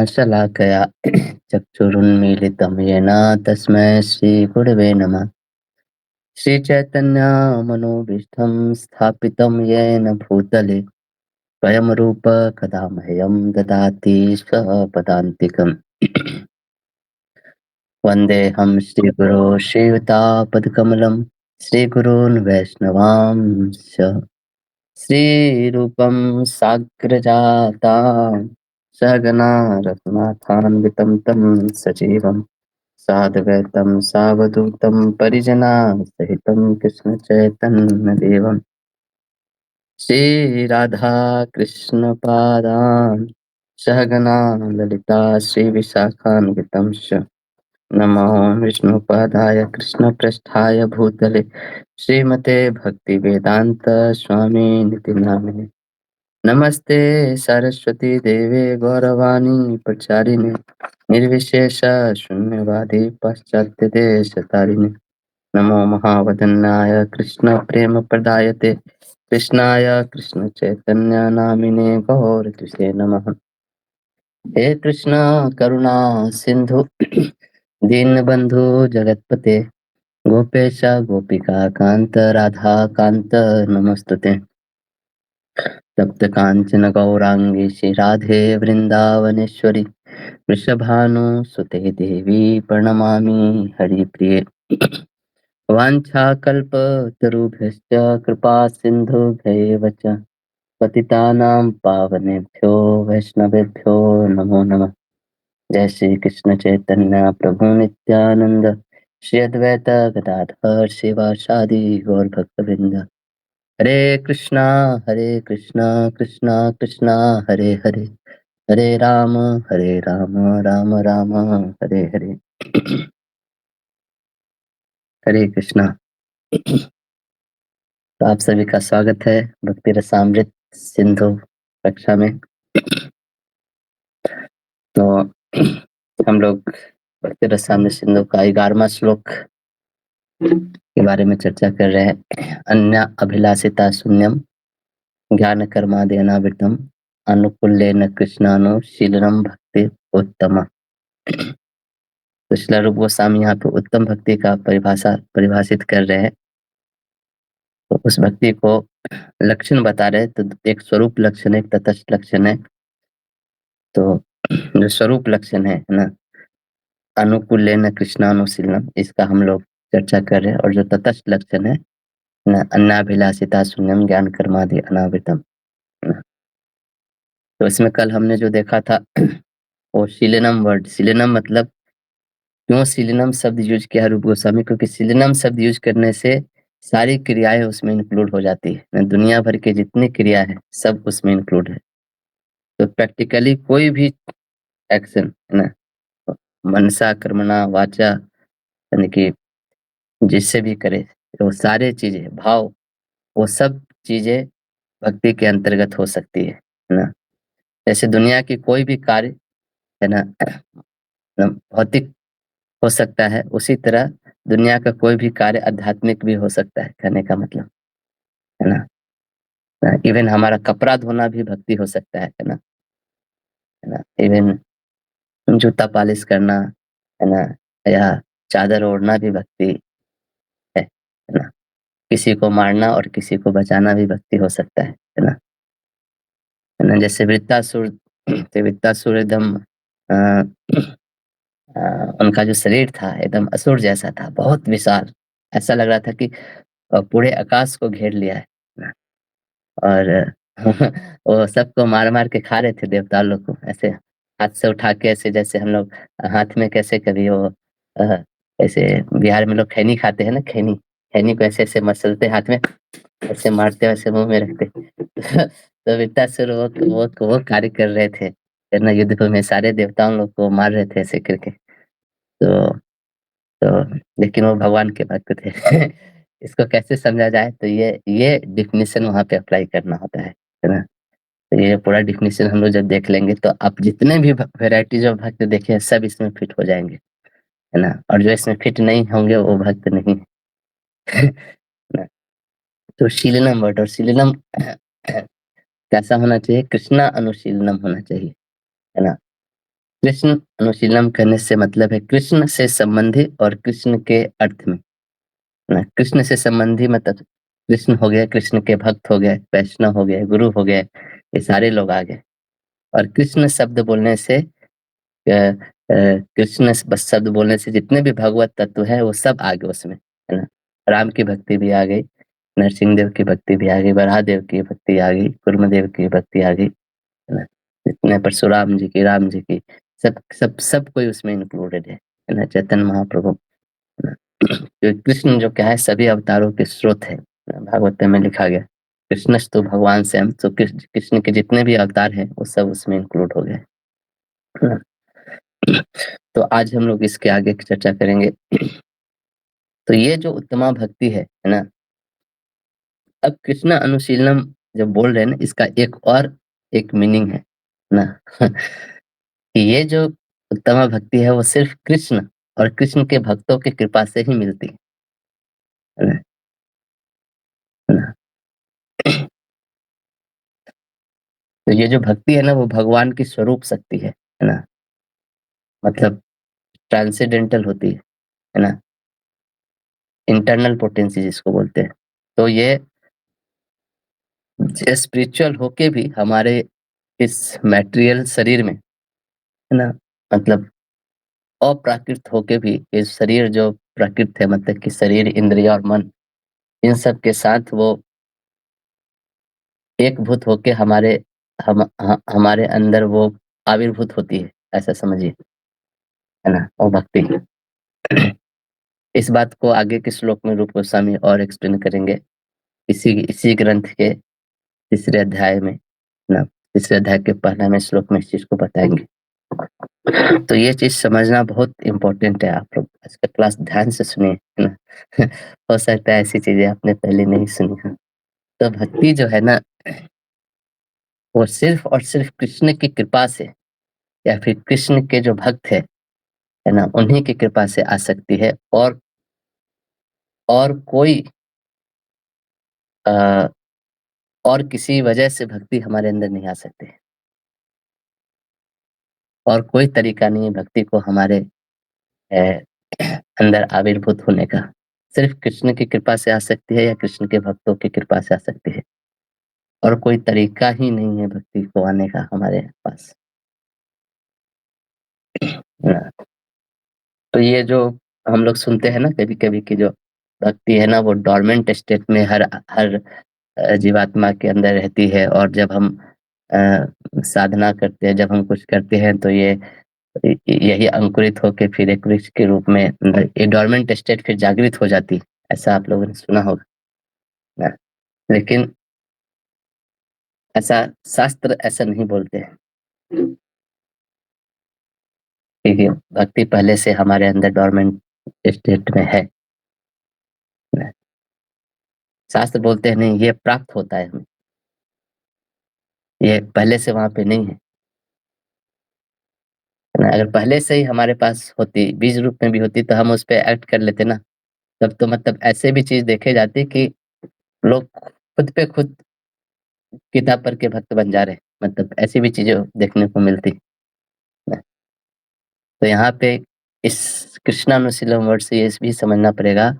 शलाकया चक्षुरुन्मीलितं येन तस्मै श्रीगुरवे नमः। श्रीचैतन्यमनोभीष्टं स्थापितं येन भूतले स्वयं रूप कदा मह्यं ददाति स्वपदान्तिकम्। वन्देऽहं श्रीगुरो श्रीयुतापदकमलं श्रीगुरून् वैष्णवांश्च श्रीरूपं साग्रजातां सहगना रघुनाथान्वितं तं सजीवं साद्वैतं सावधूतं परिजनासहितं कृष्णचैतन्यदेवं श्रीराधाकृष्णपादान् सहगना ललिता श्रीविशाखान्वितंश्च नमो विष्णुपादाय कृष्णप्रेष्ठाय भूतले श्रीमते भक्तिवेदान्त स्वामी निति नामिने नमस्ते सरस्वती देवे गौरवाणी प्रचारिणे निर्विशेष शून्यवादी पाश्चात्य देश तारिणे नमो महावदन्याय कृष्ण प्रेम प्रदायते कृष्णाय कृष्ण चैतन्य नामिने गौरतुसे नमः। हे कृष्ण करुणा सिंधु दीनबंधु जगतपते गोपेश गोपिका कांत राधा कांत नमस्तुते। तप्त कांचन गौरांगी श्री राधे वृंदावनेश्वरी वृषभानुसुते देवी प्रणमामि हरिप्रिये। वाञ्छाकल्पतरुभ्यश्च कृपा सिन्धुभ्यैव च पतितानां पावनेभ्यो वैष्णवेभ्यो नमो नमः। जय श्री कृष्ण चैतन्य प्रभु नित्यानंद श्री अद्वैत गदाधर शिवासादि गौर भक्तवृंद। हरे कृष्णा कृष्णा कृष्णा हरे हरे हरे राम राम राम हरे हरे। हरे कृष्णा। तो आप सभी का स्वागत है भक्ति रसामृत सिंधु कक्षा में। तो हम लोग भक्ति रसामृत सिंधु का 11वां श्लोक के बारे में चर्चा कर रहे हैं। अन्य अभिलाषिता शून्यम ज्ञान कर्मादेनावृतम अनुकूल्येन कृष्णानुशीलनम भक्ति उत्तम। तो श्रील रूप गोस्वामी यहाँ पे उत्तम भक्ति का परिभाषित कर रहे हैं। तो उस भक्ति को लक्षण बता रहे हैं। तो एक स्वरूप लक्षण है, एक तटस्थ लक्षण है। तो जो स्वरूप लक्षण है ना, अनुकूल्येन कृष्णानुशीलनम, इसका हम लोग चर्चा कर रहे हैं। और जो तटस्थ लक्षण है ना, अन्नाभिलाषिता शून्यम ज्ञान कर्मादि अनावृतम। तो इसमें कल हमने जो देखा था वो शीलनम वर्ड, शीलनम मतलब क्यों शीलनम शब्द यूज किया रूप गोस्वामी, क्योंकि शीलनम शब्द यूज करने से सारी क्रियाएं उसमें इंक्लूड हो जाती है ना। दुनिया भर के जितनी क्रिया है सब उसमें इंक्लूड है। तो प्रैक्टिकली कोई भी एक्शन है ना, मनसा कर्मणा वाचा, यानी कि जिससे भी करे, तो सारे चीजें भाव, वो सब चीजें भक्ति के अंतर्गत हो सकती है ना। जैसे दुनिया की कोई भी कार्य है ना भौतिक हो सकता है, उसी तरह दुनिया का कोई भी कार्य आध्यात्मिक भी हो सकता है, कहने का मतलब है ना। इवन हमारा कपड़ा धोना भी भक्ति हो सकता है ना। इवन जूता पॉलिश करना है ना, या चादर ओढ़ना भी भक्ति है ना। किसी को मारना और किसी को बचाना भी भक्ति हो सकता है ना। जैसे वृत्तासुर थे, वृत्तासुर एकदम उनका जो शरीर था एकदम असुर जैसा था, बहुत विशाल। ऐसा लग रहा था कि पूरे आकाश को घेर लिया है ना। और वो सबको मार मार के खा रहे थे देवता लोग को, ऐसे हाथ से उठा के, ऐसे जैसे हम लोग हाथ में कैसे कभी वो ऐसे बिहार में लोग खैनी खाते हैं ना, खैनी खैनी को ऐसे ऐसे मसलते हाथ में, ऐसे मारते वैसे मुंह में रखते। तो वृत्तासुर वो कार्य कर रहे थे है ना। युद्ध में सारे देवताओं लोग को मार रहे थे ऐसे करके। तो तो लेकिन वो भगवान के भक्त थे। इसको कैसे समझा जाए, तो ये डिफिनीशन वहाँ पे अप्लाई करना होता है ना। तो ये पूरा डिफिनीशन हम लोग जब देख लेंगे तो आप जितने भी वेराइटीज ऑफ भक्त देखे हैं सब इसमें फिट हो जाएंगे है ना। और जो इसमें फिट नहीं होंगे वो भक्त नहीं है ना। तो शीलनम वर्ड, और शीलनम कैसा होना चाहिए, कृष्णा अनुशीलनम होना चाहिए है ना। कृष्ण अनुशीलनम करने से मतलब है कृष्ण से संबंधी और कृष्ण के अर्थ में, है ना? कृष्ण से संबंधी मतलब कृष्ण हो गए, कृष्ण के भक्त हो गए, वैष्णव हो गए, गुरु हो गए, ये सारे लोग आ गए। और कृष्ण शब्द बोलने से कृष्ण बस शब्द बोलने से जितने भी भगवत तत्व हैं वो सब आ गए उसमें, है ना? राम की भक्ति भी आ गई, नरसिंह देव की भक्ति भी आ गई, वराहदेव की भक्ति आ गई, कुर्मदेव की भक्ति आ गई, है ना? जितने परशुराम जी की, राम जी की, सब कोई उसमें इंक्लूडेड है ना? चैतन्य महाप्रभु, है ना? तो कृष्ण जो क्या है सभी अवतारों के स्रोत है, भागवत में लिखा गया, कृष्णस्तु भगवान स्वयं, तो कृष्ण के जितने भी अवतार हैं वो सब उसमें इंक्लूड हो गए, है ना? तो आज हम लोग इसके आगे की चर्चा करेंगे। तो ये जो उत्तमा भक्ति है ना? अब कृष्ण अनुशीलनम जब बोल रहे हैं ना, इसका एक मीनिंग है ना? कि ये जो उत्तमा भक्ति है वो सिर्फ कृष्ण और कृष्ण के भक्तों की कृपा से ही मिलती है ना? है ना? तो ये जो भक्ति है ना वो भगवान की स्वरूप शक्ति है ना? मतलब ट्रांसेंडेंटल होती है ना? इंटरनल पोटेंसी जिसको बोलते हैं। तो ये स्पिरिचुअल होके भी हमारे इस मटेरियल शरीर में, है ना? मतलब अप्राकृत होके भी ये शरीर जो प्राकृत है, मतलब कि शरीर, इंद्रिय और मन, इन सब के साथ वो एकभूत होके हमारे अंदर वो आविर्भूत होती है, ऐसा समझिए, है ना? वो भक्ति। इस बात को आगे के श्लोक में रूप गोस्वामी और एक्सप्लेन करेंगे, इसी ग्रंथ के तीसरे अध्याय में, ना? तीसरे अध्याय के पहला श्लोक में इस चीज को बताएंगे। तो ये चीज समझना बहुत इम्पोर्टेंट है। आप लोग आज का क्लास ध्यान से सुनिए, है ना? हो सकता है ऐसी चीजें आपने पहले नहीं सुनी हो। तो भक्ति जो है ना, वो सिर्फ और सिर्फ कृष्ण की कृपा से, या फिर कृष्ण के जो भक्त है ना, उन्हीं की कृपा से आ सकती है। और कोई आ, और किसी वजह से भक्ति हमारे अंदर नहीं आ सकती है। और कोई तरीका नहीं है भक्ति को हमारे अ, अंदर आविर्भूत होने का। सिर्फ कृष्ण की कृपा से आ सकती है या कृष्ण के भक्तों की कृपा से आ सकती है, और कोई तरीका ही नहीं है भक्ति को आने का हमारे पास। तो ये जो हम लोग सुनते हैं ना कभी-कभी कि जो भक्ति है ना वो डोर्मेंट स्टेट में हर हर जीवात्मा के अंदर रहती है, और जब हम साधना करते हैं, जब हम कुछ करते हैं तो यही अंकुरित होके फिर एक वृक्ष के रूप में ये डोर्मेंट स्टेट फिर जागृत हो जाती है। ऐसा आप लोगों ने सुना होगा ना? लेकिन ऐसा शास्त्र ऐसा नहीं बोलते हैं, क्योंकि भक्ति पहले से हमारे अंदर डोर्मेंट स्टेट में है ना? शास्त्र बोलते हैं नहीं, ये प्राप्त होता है हमें, ये पहले से वहाँ पे नहीं है ना? अगर पहले से ही हमारे पास होती, बीज रूप में भी होती, तो हम उस पे एक्ट कर लेते ना। तब तो मतलब ऐसे भी चीज़ देखे जाती कि लोग खुद पे खुद किताब पढ़ के भक्त बन जा रहे हैं। मतलब ऐसी भी चीज़ें देखने को मिलती है। तो यहाँ पे इस कृष्णानुशीलम वर्ड से ये भी समझना पड़ेगा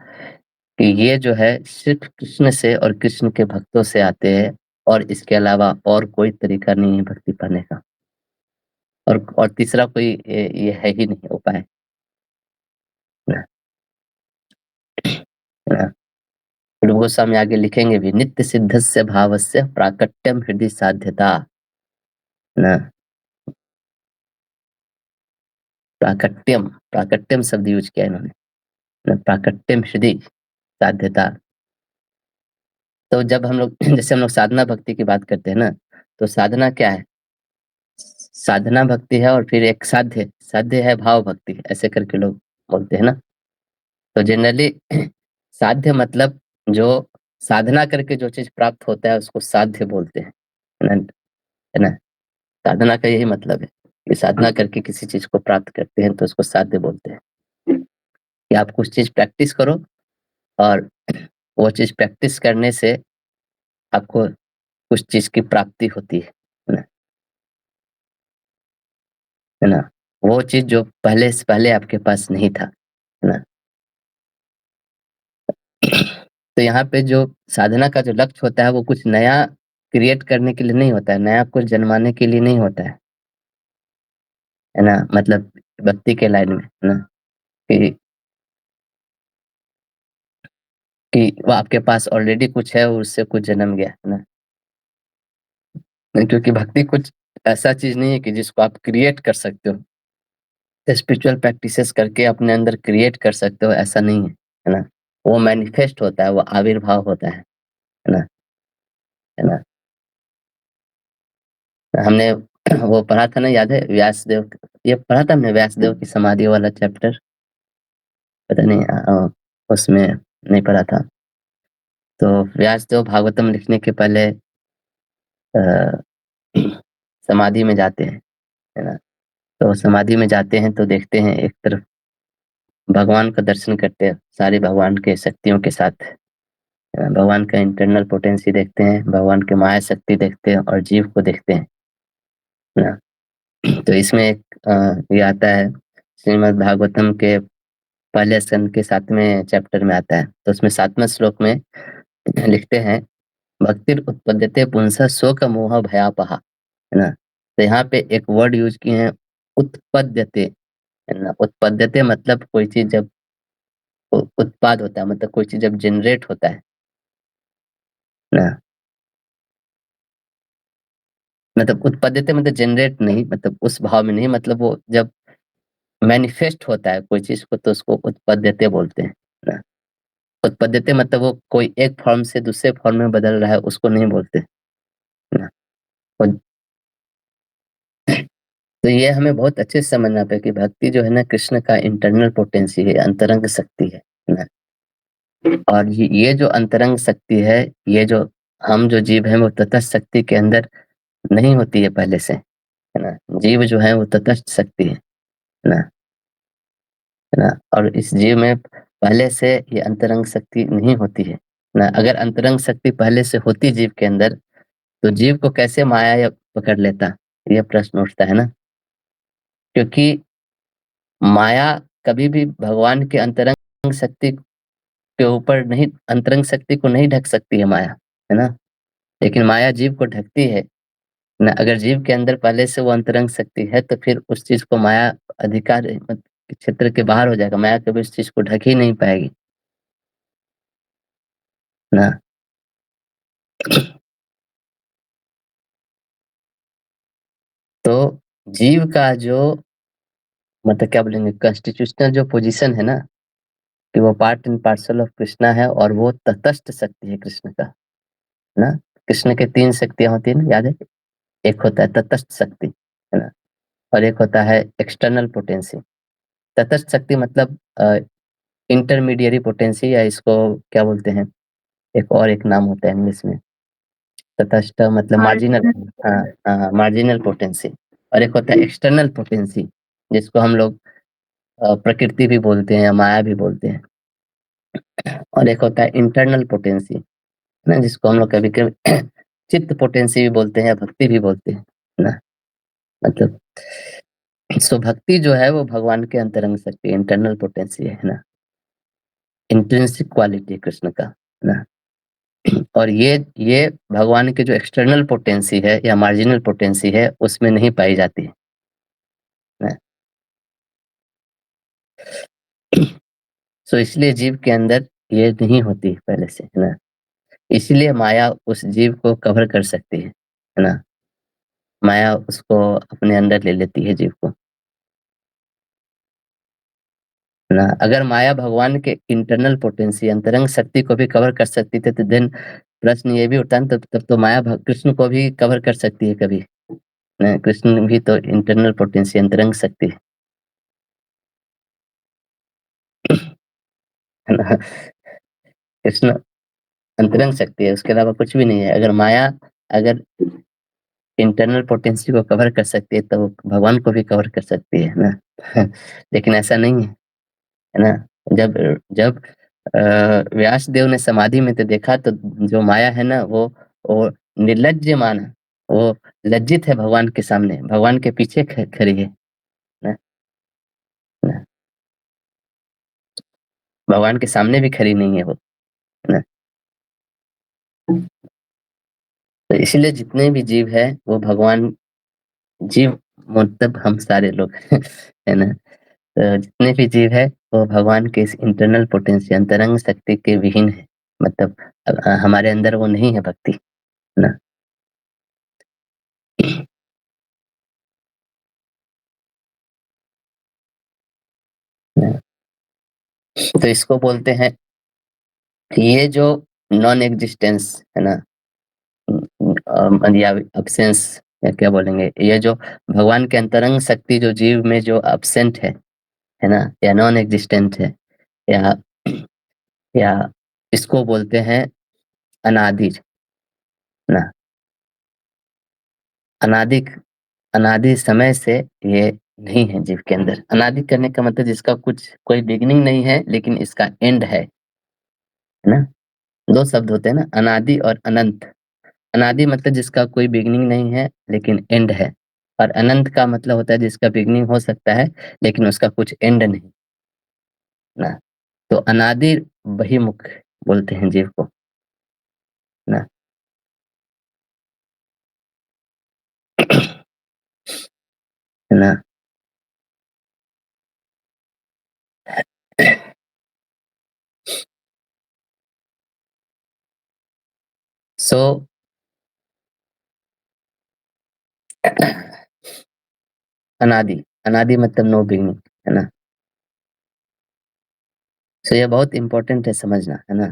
कि ये जो है सिर्फ कृष्ण से और कृष्ण के भक्तों से आते हैं, और इसके अलावा और कोई तरीका नहीं है भक्ति पाने का। और तीसरा कोई ये है ही नहीं उपाय। ना, ना। फिर गोस्वामी आगे लिखेंगे भी, नित्य सिद्धस्य भावस्य प्राकट्यम हृदय साध्यता, ना? प्राकट्यम, प्राकट्यम शब्द यूज किया इन्होंने, ना? प्राकट्यम हृदय साध्यता। तो जब हम लोग जैसे हम लोग साधना भक्ति की बात करते हैं ना, तो साधना क्या है? साधना भक्ति है, और फिर एक साध्य, साध्य है भाव भक्ति, ऐसे करके लोग बोलते हैं ना। तो जनरली साध्य मतलब जो साधना करके जो चीज प्राप्त होता है उसको साध्य बोलते हैं, है ना? है ना? साधना का यही मतलब है कि साधना करके किसी चीज को प्राप्त करते हैं तो उसको साध्य बोलते हैं। कि आप कुछ चीज प्रैक्टिस करो, और वो चीज प्रैक्टिस करने से आपको कुछ चीज की प्राप्ति होती है ना? है ना? वो चीज़ जो पहले से पहले आपके पास नहीं था, है ना? तो यहाँ पे जो साधना का जो लक्ष्य होता है वो कुछ नया क्रिएट करने के लिए नहीं होता है, नया कुछ जन्माने के लिए नहीं होता है ना? मतलब भक्ति के लाइन में, है ना? कि कि वो आपके पास ऑलरेडी कुछ है और उससे कुछ जन्म गया, है ना? नहीं, क्योंकि भक्ति कुछ ऐसा चीज़ नहीं है कि जिसको आप क्रिएट कर सकते हो। स्पिरिचुअल प्रैक्टिसेस करके अपने अंदर क्रिएट कर सकते हो, ऐसा नहीं है ना? वो मैनिफेस्ट होता है, वो आविर्भाव होता है ना? है ना? हमने वो पढ़ा था ना, याद है व्यासदेव, ये पढ़ा था हमने व्यासदेव की समाधि वाला चैप्टर, पता नहीं उसमें नहीं पढ़ा था। तो व्यासदेव भागवतम लिखने के पहले अ, समाधि में जाते हैं, है ना? तो समाधि में जाते हैं तो देखते हैं एक तरफ भगवान का दर्शन करते हैं, सारे भगवान के शक्तियों के साथ। भगवान का इंटरनल पोटेंसी देखते हैं, भगवान की माया शक्ति देखते हैं और जीव को देखते हैं, है ना? तो इसमें एक ये आता है श्रीमद् भागवतम के पहले स्कंद के 7वें चैप्टर में आता है। तो उसमें 7वें श्लोक में लिखते हैं, भक्तिर् उत्पद्यते पुंसः शोकमोह भयापहा, है ना? तो यहाँ पे एक वर्ड यूज़ किए हैं, उत्पद्यते, है ना? उत्पद्यते मतलब कोई चीज़ जब उत्पाद होता है, मतलब कोई चीज़ जब जनरेट होता है ना? मतलब उत्पद्यते मतलब जनरेट नहीं, मतलब उस भाव में नहीं, मतलब वो जब मैनिफेस्ट होता है कोई चीज़ को तो उसको उत्पद्यते बोलते हैं ना। उत्पद्यते मतलब वो कोई एक फॉर्म से दूसरे फॉर्म में बदल रहा है उसको नहीं बोलते ना। और तो ये हमें बहुत अच्छे से समझना पड़ेगा कि भक्ति जो है ना कृष्ण का इंटरनल पोटेंसी है, अंतरंग शक्ति है ना। और ये जो अंतरंग शक्ति है, ये जो हम जो जीव हैं वो तटस्थ शक्ति के अंदर नहीं होती है पहले से, है ना। जीव जो है वो तटस्थ शक्ति है ना। है ना? और इस जीव में पहले से ये अंतरंग शक्ति नहीं होती है ना। अगर अंतरंग शक्ति पहले से होती जीव के अंदर, तो जीव को कैसे माया या पकड़ लेता? ये प्रश्न उठता है ना। क्योंकि माया कभी भी भगवान के अंतरंग शक्ति के ऊपर नहीं, अंतरंग शक्ति को नहीं ढक सकती है माया, है ना? लेकिन माया जीव को ढकती है ना। अगर जीव के अंदर पहले से वो अंतरंग शक्ति है, तो फिर उस चीज़ को माया अधिकार क्षेत्र के बाहर हो जाएगा। माया कभी उस चीज़ को ढक ही नहीं पाएगी, ना। तो जीव का जो मतलब क्या बोलेंगे कॉन्स्टिट्यूशनल जो पोजीशन है ना, कि वो part and parcel of Krishna है और वो तटस्थ शक्ति है कृष्ण का, है ना? कृष्ण के 3 शक्तियाँ होती है ना, याद है? एक होता है तटस्थ शक्ति, है ना? और एक होता है एक्सटर्नल पोटेंसी। तटस्थ शक्ति मतलब इंटरमीडिएरी पोटेंसी, या इसको क्या बोलते हैं? एक और एक नाम होता है इंग्लिश में। तटस्थ मतलब मार्जिनल, हाँ, हाँ, मार्जिनल पोटेंसी। और एक होता है एक्सटर्नल पोटेंसी, जिसको हम लोग प्रकृति भी बोलते हैं या माया भी बोलते हैं। और एक होता है इंटरनल पोटेंसी, ना, जिसको हम लोग कभी-कभी चित्त पोटेंसी भी बोलते हैं या भक्ति भी बोलते हैं, ना। मतलब सो भक्ति जो है वो भगवान के अंतरंग शक्ति इंटरनल पोटेंसी है ना। इंट्रिंसिक क्वालिटी कृष्ण का, है ना। और ये भगवान के जो एक्सटर्नल पोटेंसी है या मार्जिनल पोटेंसी है उसमें नहीं पाई जाती है ना। सो इसलिए जीव के अंदर ये नहीं होती है पहले से, है ना। इसलिए माया उस जीव को कवर कर सकती है ना। माया उसको अपने अंदर ले लेती है जीव को, है ना। अगर माया भगवान के इंटरनल पोटेंसी अंतरंग शक्ति को भी कवर कर सकती थी, तो देन प्रश्न ये भी उठता है तब तब तो माया कृष्ण को भी कवर कर सकती है कभी, ना। कृष्ण भी तो इंटरनल पोटेंसी अंतरंग शक्ति है ना। कृष्ण अंतरंग शक्ति है, उसके अलावा कुछ भी नहीं है। अगर माया अगर इंटरनल पोटेंसी को कवर कर सकती है, तो वो भगवान को भी कवर कर सकती है ना। लेकिन ऐसा नहीं है ना। जब जब व्यासदेव ने समाधि में तो देखा, तो जो माया है ना वो निर्लज्ज माना, वो लज्जित है भगवान के सामने, भगवान के पीछे खड़ी है ना। भगवान के सामने भी खड़ी नहीं है वो, है ना? तो इसलिए जितने भी जीव हैं, वो भगवान जीव मतलब हम सारे लोग है ना? जितने भी जीव है, वो भगवान के इस इंटरनल पोटेंशियल अंतरंग शक्ति के विहीन है। मतलब हमारे अंदर वो नहीं है भक्ति, है ना? तो इसको बोलते हैं, ये जो नॉन एग्जिस्टेंस है ना, या एब्सेंस, या क्या बोलेंगे, ये जो भगवान के अंतरंग शक्ति जो जीव में जो एब्सेंट है ना, या नॉन एग्जिस्टेंट है, या या इसको बोलते हैं अनादि, ना, अनादि अनादि समय से ये नहीं है जीव के अंदर। अनादि करने का मतलब जिसका कुछ कोई बिगिनिंग नहीं है लेकिन इसका एंड है ना? 2 शब्द होते हैं ना, अनादि और अनंत। अनादि मतलब जिसका कोई बिगिनिंग नहीं है लेकिन एंड है, और अनंत का मतलब होता है जिसका बिगिनिंग हो सकता है लेकिन उसका कुछ एंड नहीं, ना? तो अनादि बहिर्मुख बोलते हैं जीव को, ना? है ना? सो अनादि, अनादि मतलब नो बिगिनिंग, है ना? सो ये बहुत इम्पोर्टेंट है समझना, है ना?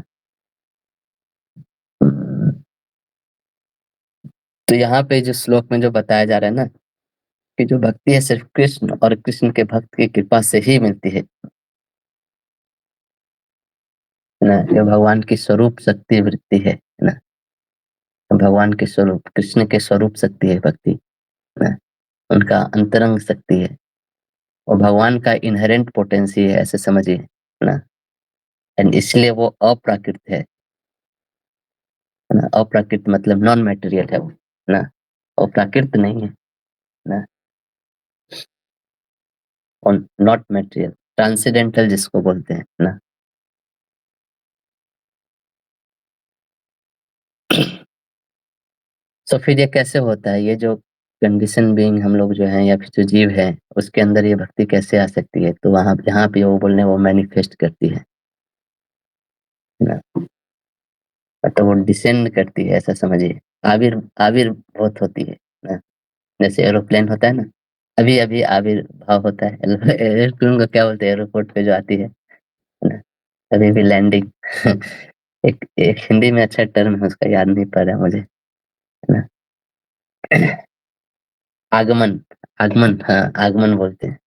तो यहाँ पे जो श्लोक में जो बताया जा रहा है ना, कि जो भक्ति है सिर्फ कृष्ण और कृष्ण के भक्त की कृपा से ही मिलती है ना? ये भगवान की स्वरूप शक्ति वृत्ति है ना? भगवान के स्वरूप, कृष्ण के स्वरूप शक्ति है भक्ति, है ना? उनका अंतरंग शक्ति है, और भगवान का इनहेरेंट पोटेंसी है, ऐसे समझिए, है ना? एंड इसलिए वो अप्राकृत है ना? अप्राकृत मतलब नॉन मैटेरियल है वो, है ना? और प्राकृत नहीं है ना? और नॉट मैटेरियल, ट्रांसेंडेंटल जिसको बोलते हैं ना? सो फिर ये कैसे होता है? ये जो कंडीशन बीइंग हम लोग जो हैं, या फिर जो जीव है, उसके अंदर ये भक्ति कैसे आ सकती है? तो वहाँ यहाँ पे वो बोल रहे हैं, वो मैनिफेस्ट करती है ना? मतलब वो डिसेंड करती है, ऐसा समझिए। आविर्भूत होती है ना? जैसे एरोप्लेन होता है ना, अभी-अभी आविर्भाव होता है। एरोप्लेन को क्या बोलते हैं, एयरपोर्ट पे जो आती है ना? अभी-अभी लैंडिंग। एक एक हिंदी में अच्छा टर्म है, उसका याद नहीं पड़ रहा मुझे, है ना? आगमन, आगमन, हाँ, आगमन बोलते हैं।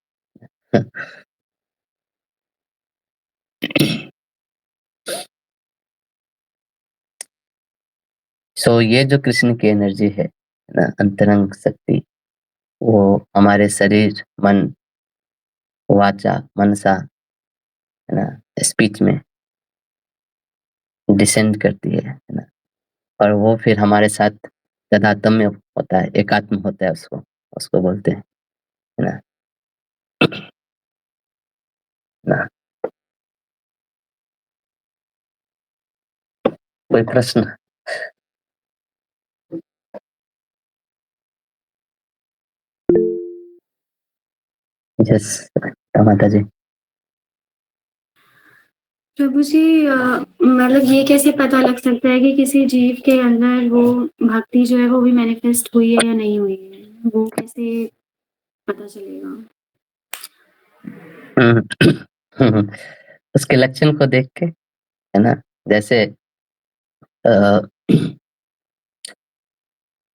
सो ये जो कृष्ण की एनर्जी है ना, अंतरंग शक्ति, वो हमारे शरीर, मन, वाचा, मनसा, है ना, स्पीच में डिसेंड करती है ना? और वो फिर हमारे साथ तादात्म्य होता है, एकात्म होता है, उसको उसको बोलते हैं, है ना? ना, कोई प्रश्न? यस, माता जी। प्रभु जी, मतलब ये कैसे पता लग सकता है कि किसी जीव के अंदर वो भक्ति जो है वो भी मैनिफेस्ट हुई है या नहीं हुई है? वो कैसे पता चलेगा? हुँ, हुँ, हुँ। उसके लक्षण को देख के, है ना? जैसे अ,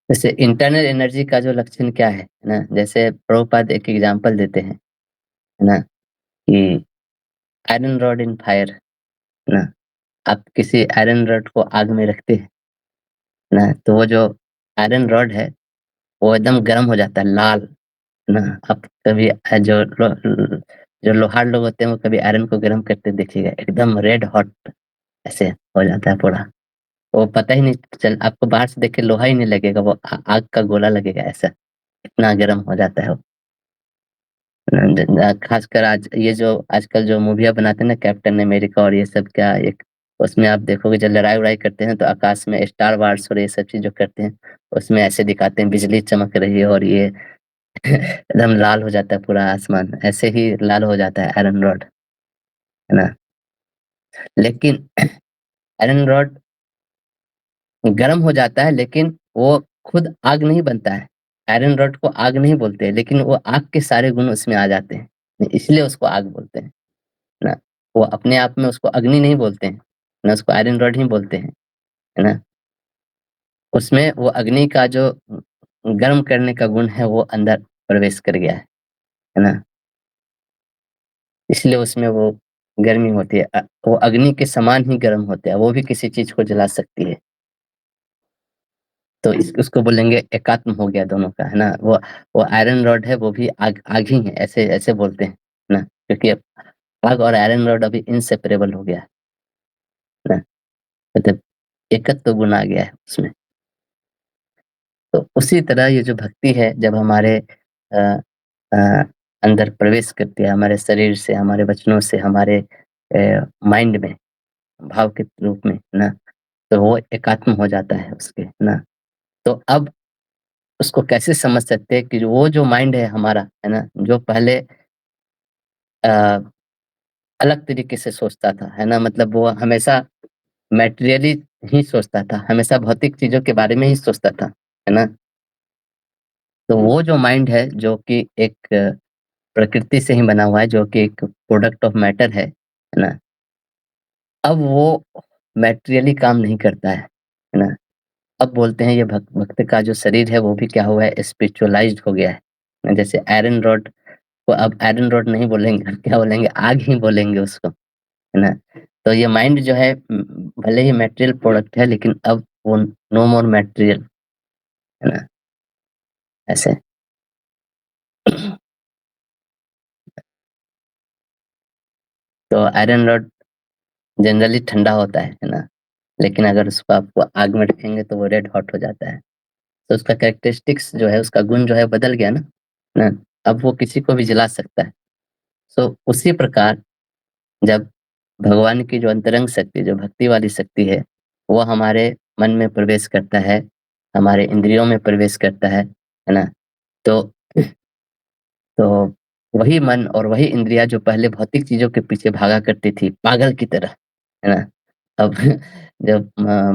जैसे इंटरनल एनर्जी का जो लक्षण क्या है ना? जैसे प्रभुपाद एक एग्ज़ाम्पल देते हैं, है ना? कि आयरन रॉड इन फायर, है ना? आप किसी आयरन रॉड को आग में रखते हैं ना, तो वो जो आयरन रॉड है, वो एकदम गरम हो जाता है, लाल, है ना? आप कभी जो लोहार लोग होते हैं, वो कभी आयरन को गरम करते देखिएगा, एकदम रेड हॉट ऐसे हो जाता है पूरा। वो पता ही नहीं चल आपको बाहर से देख के लोहा ही नहीं लगेगा, वो आग का गोला लगेगा ऐसा, इतना गरम हो जाता है वो। खासकर आज ये जो आजकल जो मूवियाँ बनाते हैं ना कैप्टन अमेरिका और ये सब क्या एक उसमें आप देखोगे जब लड़ाई-वड़ाई करते हैं तो आकाश में स्टार वार्स और ये सब चीज़ जो करते हैं, उसमें ऐसे दिखाते हैं बिजली चमक रही है और ये एकदम लाल हो जाता है पूरा आसमान, ऐसे ही लाल हो जाता है आयरन रॉड, है ना? लेकिन आयरन रॉड गरम हो जाता है लेकिन वो खुद आग नहीं बनता है। आयरन रॉड को आग नहीं बोलते हैं, लेकिन वो आग के सारे गुण उसमें आ जाते हैं। इसलिए उसको आग बोलते हैं, ना? वो अपने आप में उसको अग्नि नहीं बोलते हैं, ना उसको आयरन रॉड ही बोलते हैं, है ना? उसमें वो अग्नि का जो गर्म करने का गुण है वो अंदर प्रवेश कर गया है ना? इसलिए उसमें वो गर्मी होती है। वो अग्नि के समान ही गर्म होता है, वो भी किसी चीज़ को जला सकती है। तो इस उसको बोलेंगे एकात्म हो गया दोनों का, है ना? वो आयरन रॉड है, वो भी आग आग ही है, ऐसे ऐसे बोलते हैं ना? क्योंकि अब आग और आयरन रॉड अभी इनसेपरेबल हो गया है ना? मतलब एकत्व गुण आ गया है उसमें। तो उसी तरह ये जो भक्ति है जब हमारे अ अ, अंदर प्रवेश करती है, हमारे शरीर से, हमारे वचनों से, हमारे माइंड में, भाव के रूप में, है ना? तो वो एकात्म हो जाता है उसके, है ना? तो अब उसको कैसे समझ सकते हैं कि जो वो जो माइंड है हमारा, है ना? जो पहले अ, अलग तरीके से सोचता था, है ना? मतलब वो हमेशा मैटेरियली ही सोचता था, हमेशा भौतिक चीज़ों के बारे में ही सोचता था, है ना? तो वो जो माइंड है, जो कि एक प्रकृति से ही बना हुआ है, जो कि एक प्रोडक्ट ऑफ मैटर है ना? अब वो मैटेरियली काम नहीं करता है ना? अब बोलते हैं ये भक्त का जो शरीर है वो भी क्या हुआ है स्पिरिचुअलाइज़्ड हो गया है। जैसे आयरन रॉड को अब आयरन रॉड नहीं बोलेंगे, अब क्या बोलेंगे आग ही बोलेंगे उसको, है ना? तो ये माइंड जो है भले ही मटेरियल प्रोडक्ट है लेकिन अब वो नो मोर मटेरियल, है ना? ऐसे। तो आयरन रॉड जनरली ठंडा होता है ना? लेकिन अगर उसको आप आग में रखेंगे तो वो रेड हॉट हो जाता है। तो उसका कैरेक्टरिस्टिक्स जो है, उसका गुण जो है बदल गया ना? अब वो किसी को भी जला सकता है। सो उसी प्रकार जब भगवान की जो अंतरंग शक्ति, जो भक्ति वाली शक्ति है, वो हमारे मन में प्रवेश करता है, हमारे इंद्रियों में प्रवेश करता है ना? तो तो वही मन और वही इंद्रियाँ जो पहले भौतिक चीज़ों के पीछे भागा करती थी, पागल की तरह, है ना? अब जब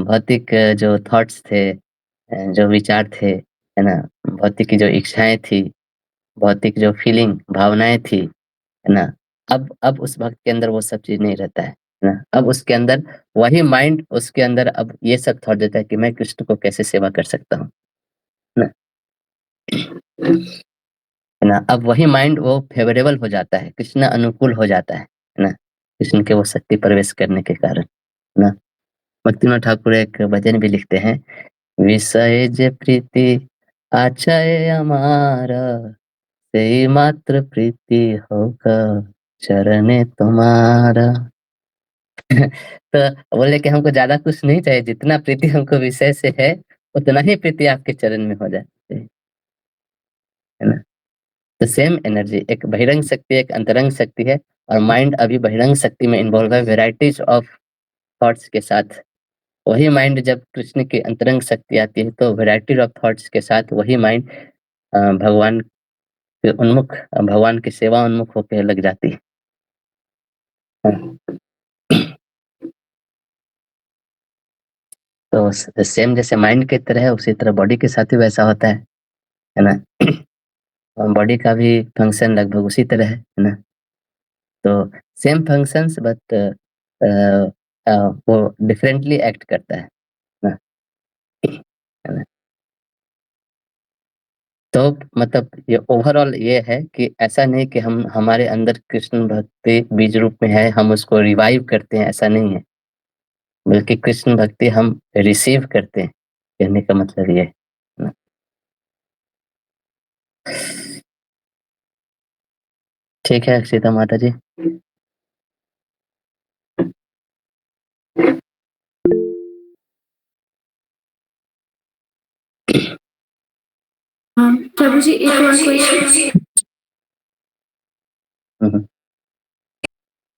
भौतिक जो थॉट्स थे जो विचार थे, है ना? भौतिक की जो इच्छाएँ थी, भौतिक जो फीलिंग, भावनाएँ थी, है ना? अब उस भक्त के अंदर वो सब चीज़ नहीं रहता है ना? अब उसके अंदर वही माइंड उसके अंदर अब ये सब थॉट देता है कि मैं कृष्ण को कैसे सेवा कर सकता हूँ, है ना? है ना? अब वही माइंड वो फ़ेवरेबल हो जाता है, कृष्ण अनुकूल हो जाता है ना? कृष्ण के वो शक्ति प्रवेश करने के कारण, है ना? भक्तिनाथ ठाकुर एक भजन भी लिखते हैं, विषय जे प्रीति आछय हमारा, सेई मात्र प्रीति होगा चरणे तुम्हारा। तो बोले कि हमको ज़्यादा कुछ नहीं चाहिए, जितना प्रीति हमको विषय से है, उतना ही प्रीति आपके चरण में हो जाए, है ना? तो सेम एनर्जी एक बहिरंग शक्ति, एक अंतरंग शक्ति है और माइंड अभी बहिरंग शक्ति में इन्वॉल्व है वैराइटीज़ ऑफ थॉट्स के साथ। वही माइंड जब कृष्ण की अंतरंग शक्ति आती है, तो वैराइटी ऑफ थॉट्स के साथ वही माइंड भगवान के उन्मुख भगवान की सेवा उन्मुख होके लग जाती है। हाँ। तो सेम जैसे माइंड की तरह है, उसी तरह बॉडी के साथ भी वैसा होता है ना? बॉडी का भी फंक्शन लगभग उसी तरह है ना? तो सेम फंक्शंस बट वो डिफरेंटली एक्ट करता है ना? है ना? तो मतलब ये ओवरऑल ये है कि ऐसा नहीं कि हम हमारे अंदर कृष्ण भक्ति बीज रूप में है, हम उसको रिवाइव करते हैं, ऐसा नहीं है। बल्कि कृष्ण भक्ति हम रिसीव करते हैं, कहने का मतलब ये है ना? ठीक है, सीता माता जी। हाँ, प्रभु जी एक और क्वेश्चन हुँ, हुँ।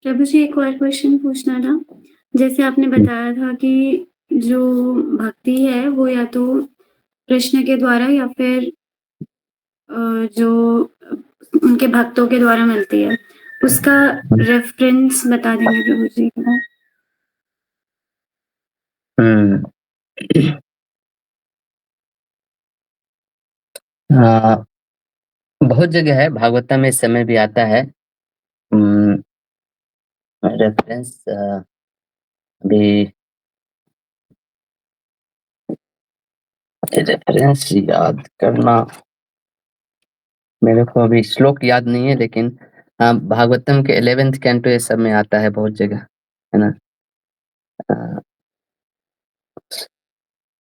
प्रभु जी एक और क्वेश्चन पूछना था। जैसे आपने हुँ, बताया था कि जो भक्ति है वो या तो कृष्ण के द्वारा या फिर जो उनके भक्तों के द्वारा मिलती है। उसका हुँ। रेफ़रेंस बता देंगे प्रभु जी थोड़ा? हुँ। हाँ, बहुत जगह है, भागवतम में इस समय भी आता है। रेफ़रेंस अभी रेफ़रेंस याद करना मेरे को अभी श्लोक याद नहीं है, लेकिन भागवतम के 11th कैंटो ये सब में आता है बहुत जगह, है ना? अ,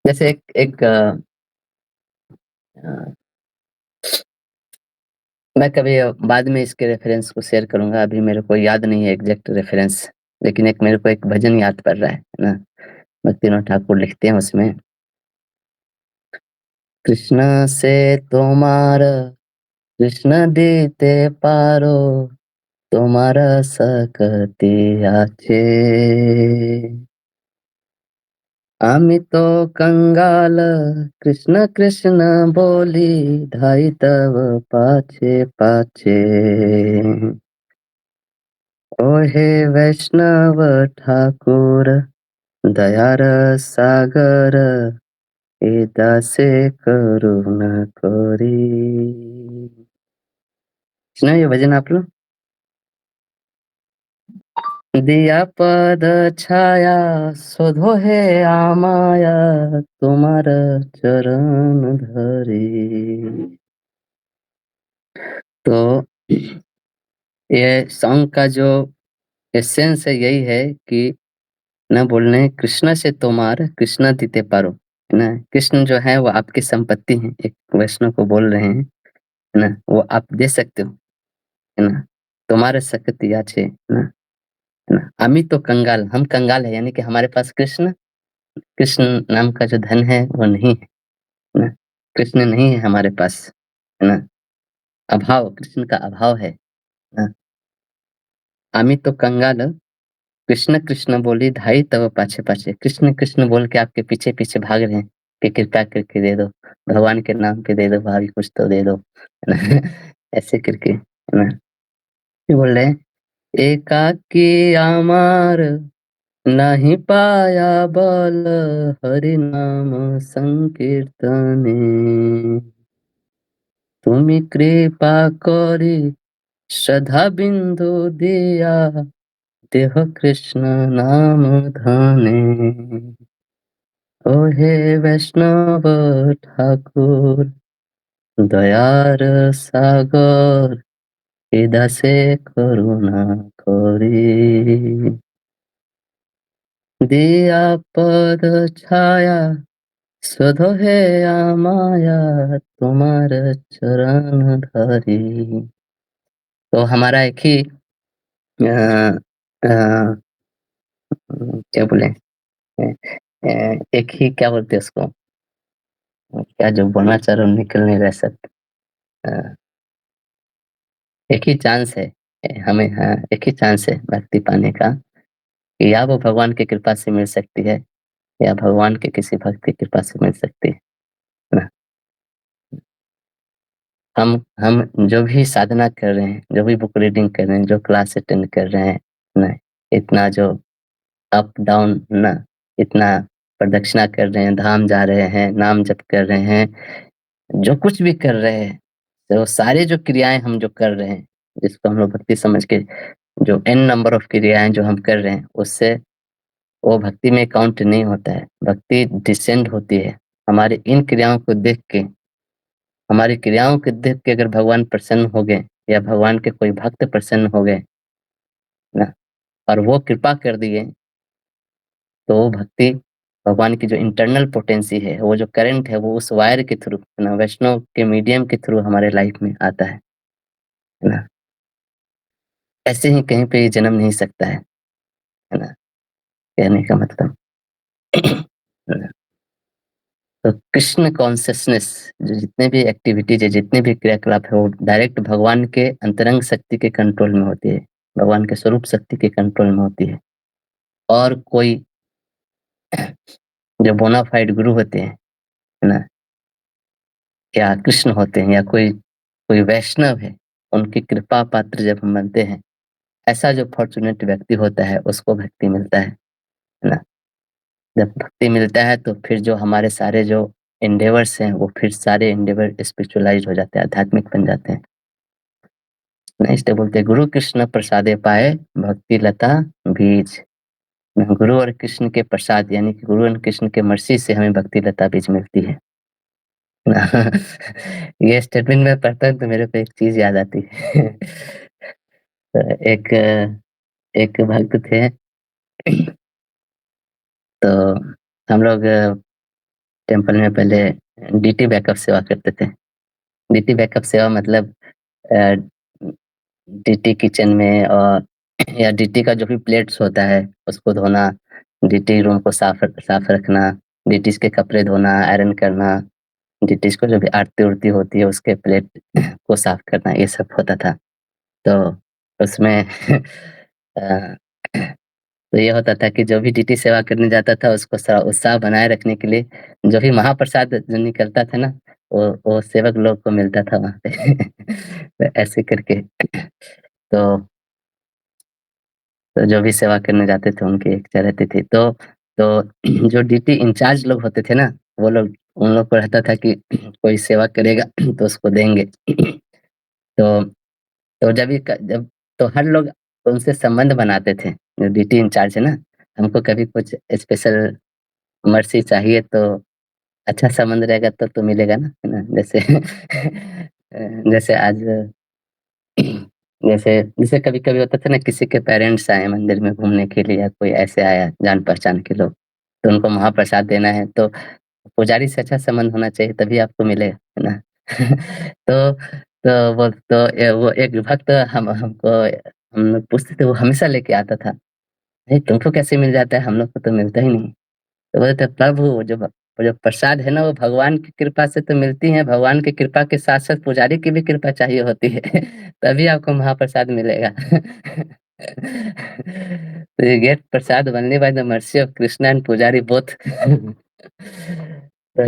जैसे एक एक अ, मैं कभी बाद में इसके रेफ़रेंस को शेयर करूँगा, अभी मेरे को याद नहीं है एग्ज़ैक्ट रेफ़रेंस, लेकिन एक मेरे को एक भजन याद पड़ रहा है ना? भक्तिनाथ ठाकुर लिखते हैं उसमें, कृष्ण से तुम्हार कृष्ण दिते पारो, তোমার सकती আছে। আমি তো कंगाल कृष्ण कृष्ण बोली ধাই तव पाछे पाछे। ओहे वैष्णव ठाकुर दयार सागर ए दासे करुणा करी। सुना ये भजन आप लोग? दिया पद छाया शोधो हे आमाया तुम्हार चरण धरी। तो ये सॉन्ग का जो एसेंस है यही है कि ना बोलने कृष्ण से तोमार कृष्ण दिते पारो, है ना? कृष्ण जो है वो आपकी संपत्ति है, एक वैष्णव को बोल रहे हैं, है ना? वो आप दे सकते हो, है ना? तुम्हारे शक्ति आछे, है ना? अमी तो कंगाल, हम कंगाल है यानी कि हमारे पास कृष्ण नाम का जो धन है वो नहीं है, है ना? कृष्ण नहीं है हमारे पास, है ना? अभाव, कृष्ण का अभाव है ना? आमी तो कंगाल कृष्ण कृष्ण बोली धाई तव पाछे पाछे, कृष्ण कृष्ण बोल के आपके पीछे पीछे भाग रहे हैं कि कृपा करके दे दो, भगवान के नाम पे दे दो भाभी, कुछ तो दे दो, है ना? ऐसे करके, है ना? ये बोल रहे हैं, एकाकी आमार नहीं पाया बल हरि नाम संकीर्तने, তুমি কৃপা করি श्रद्धा बिंदु दिया देह कृष्ण नाम धने। ओ हे वैष्णव ठाकुर दयार सागर हृदय करुणा करी। दिया पद छाया शोधो हे आमाया तुम्हार चरण धरी। तो हमारा एक ही अ, क्या बोले, एक ही क्या बोलते हैं उसको, क्या जो बोलना चाह रहा हूँ निकल नहीं रहा शब्द। अ, एक ही चांस है हमें, हाँ, एक ही चांस है भक्ति पाने का, कि या वो भगवान की कृपा से मिल सकती है या भगवान के किसी भक्त की कृपा से मिल सकती है ना? हम जो भी साधना कर रहे हैं, जो भी बुक रीडिंग कर रहे हैं, जो क्लास अटेंड कर रहे हैं ना, इतना जो अप डाउन ना, इतना प्रदक्षिणा कर रहे हैं, धाम जा रहे हैं, नाम जप कर रहे हैं, जो कुछ भी कर रहे हैं, तो सारे जो क्रियाएँ हम जो कर रहे हैं, जिसको हम लोग भक्ति समझ के जो एन नंबर ऑफ क्रियाएँ जो हम कर रहे हैं, उससे वो भक्ति में काउंट नहीं होता है। भक्ति डिसेंड होती है। हमारी इन क्रियाओं को देख के, हमारी क्रियाओं को देख के अगर भगवान प्रसन्न हो गए या भगवान के कोई भक्त प्रसन्न हो गए ना, और वो कृपा कर दिए, तो वो भक्ति भगवान की जो इंटरनल पोटेंसी है, वो जो करंट है, वो उस वायर के थ्रू, है ना, वैष्णव के मीडियम के थ्रू हमारे लाइफ में आता है ना? ऐसे ही कहीं पे ये जन्म नहीं सकता है ना? कहने का मतलब। है ना? तो कृष्ण कॉन्शसनेस जो जितने भी एक्टिविटीज़ है, जितने भी क्रियाकलाप है, वो डायरेक्ट भगवान के अंतरंग शक्ति के कंट्रोल में होती है। भगवान के स्वरूप शक्ति के कंट्रोल में होती है। और कोई जो बोनाफाइड गुरु होते हैं, है ना? या कृष्ण होते हैं या कोई कोई वैष्णव है, उनकी कृपा पात्र जब हम बनते हैं, ऐसा जो फॉर्च्यूनेट व्यक्ति होता है, उसको भक्ति मिलता है ना? जब भक्ति मिलता है तो फिर जो हमारे सारे जो एंडेवर्स हैं, वो फिर सारे एंडेवर स्पिरिचुअलाइज़्ड हो जाते हैं, आध्यात्मिक बन जाते हैं। ना इसलिए बोलते हैं गुरु कृष्ण प्रसादे पाए भक्ति लता बीज। गुरु और कृष्ण के प्रसाद यानी कि गुरु और कृष्ण के मर्सी से हमें भक्ति लता बीज मिलती है। ये स्टेटमेंट मैं पढ़ता हूँ तो मेरे को एक चीज़ याद आती है। तो एक भक्त थे। तो हम लोग टेम्पल में पहले डीटी बैकअप सेवा करते थे। डीटी बैकअप सेवा मतलब अ, डीटी किचन में और या डीटी का जो भी प्लेट्स होता है उसको धोना, डीटी रूम को साफ रखना, डीटीज़ के कपड़े धोना, आयरन करना, डीटीज़ को जो भी आरती-उरती होती है उसके प्लेट को साफ करना, ये सब होता था। तो उसमें अ, तो ये होता था कि जो भी डीटी सेवा करने जाता था उसको उत्साह बनाए रखने के लिए जो भी महाप्रसाद जो निकलता था ना, वो सेवक लोग को मिलता था वहाँ पे। तो ऐसे करके तो तो जो भी सेवा करने जाते थे उनकी इच्छा रहती थी। तो जो डीटी इंचार्ज लोग होते थे ना, वो लोग उन लोग को रहता था कि कोई सेवा करेगा तो उसको देंगे। तो तो जब तो हर लोग उनसे संबंध बनाते थे, जो डीटी इंचार्ज है ना, हमको कभी कुछ स्पेशल मर्सी चाहिए तो अच्छा संबंध रहेगा तो मिलेगा ना, है ना? जैसे जैसे आज जैसे जैसे कभी-कभी होता था ना किसी के पेरेंट्स आए मंदिर में घूमने के लिए या कोई ऐसे आया जान-पहचान के लोग, तो उनको महाप्रसाद देना है तो पुजारी से अच्छा संबंध होना चाहिए तभी आपको मिलेगा, है ना? तो वो एक भक्त हमको हम लोग पूछते थे वो हमेशा लेके आता था, "नहीं तुमको कैसे मिल जाता है? हम लोग को तो मिलता ही नहीं।" तो बोले थे प्रभु वो जो प्रसाद है ना वो भगवान की कृपा से तो मिलती है, भगवान की कृपा के साथ-साथ पुजारी की भी कृपा चाहिए होती है, तभी आपको महाप्रसाद मिलेगा। तो you get Prasad only by the mercy of Krishna and पुजारी both। तो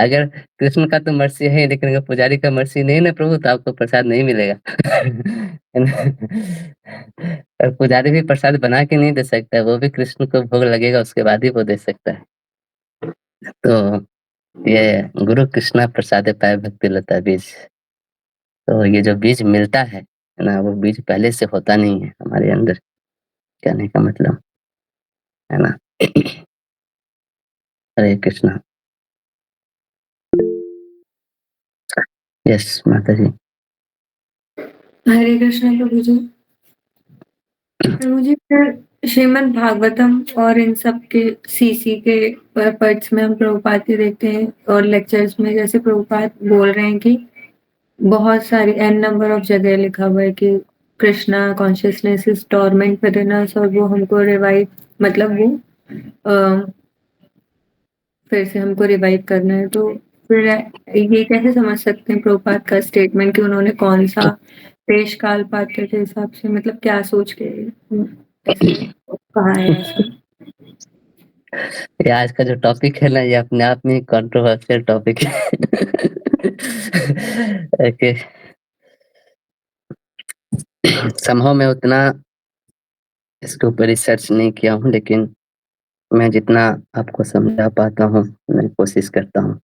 अगर कृष्ण का तो मर्सी है लेकिन अगर पुजारी का मर्सी नहीं ना प्रभु तो आपको प्रसाद नहीं मिलेगा। है ना? और पुजारी भी प्रसाद बना के नहीं दे सकता है, वो भी कृष्ण को भोग लगेगा उसके बाद ही वो दे सकता है। तो ये गुरु कृष्णा प्रसादे पाए भक्ति लता बीज। तो ये जो बीज मिलता है ना? वो बीज पहले से होता नहीं है हमारे अंदर, कहने का मतलब, है ना? हरे कृष्णा। यस माता जी। हरे कृष्ण प्रभु जी। प्रभु जी फिर श्रीमद् भागवतम और इन सब के सीसी के पार्ट्स में हम प्रभुपाद के देखते हैं और लेक्चर्स में जैसे प्रभुपाद बोल रहे हैं कि बहुत सारी एन नंबर ऑफ जगह लिखा हुआ है कि Krishna consciousness is dormant within us और वो हमको रिवाइव मतलब वो फिर से हमको रिवाइव करना है। तो फिर ये कैसे समझ सकते हैं प्रभुपाद का स्टेटमेंट कि उन्होंने कौन सा देश काल पात्र के हिसाब से मतलब क्या सोच के ऐसे कहा है ऐसे? ये आज का जो टॉपिक है ना ये अपने आप में कंट्रोवर्शियल टॉपिक है। ओके। समहाउ मैं उतना इसके ऊपर रिसर्च नहीं किया हूँ लेकिन मैं जितना आपको समझा पाता हूँ, मैं कोशिश करता हूँ।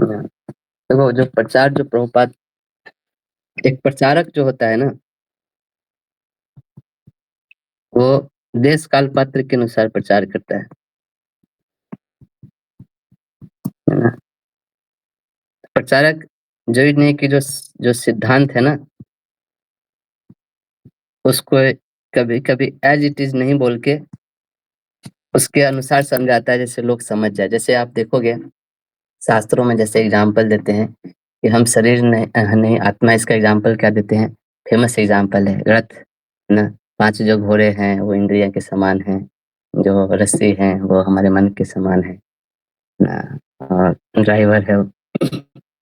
देखो जो प्रचार जो प्रभुपाद एक प्रचारक जो होता है ना, वो देश काल पात्र के अनुसार प्रचार करता है ना? प्रचारक जो ही नहीं कि जो सिद्धांत है ना, उसको कभी-कभी एज़ इट इज़ नहीं बोल के उसके अनुसार समझाता है जैसे लोग समझ जाए। जैसे आप देखोगे शास्त्रों में जैसे एग्ज़ाम्पल देते हैं कि हम शरीर नहीं आत्मा इसका एग्ज़ाम्पल क्या देते हैं? फ़ेमस एग्ज़ाम्पल है रथ, है ना? 5 जो घोड़े हैं वो इंद्रिय के समान हैं, जो रस्सी हैं वो हमारे मन के समान हैं। और ड्राइवर है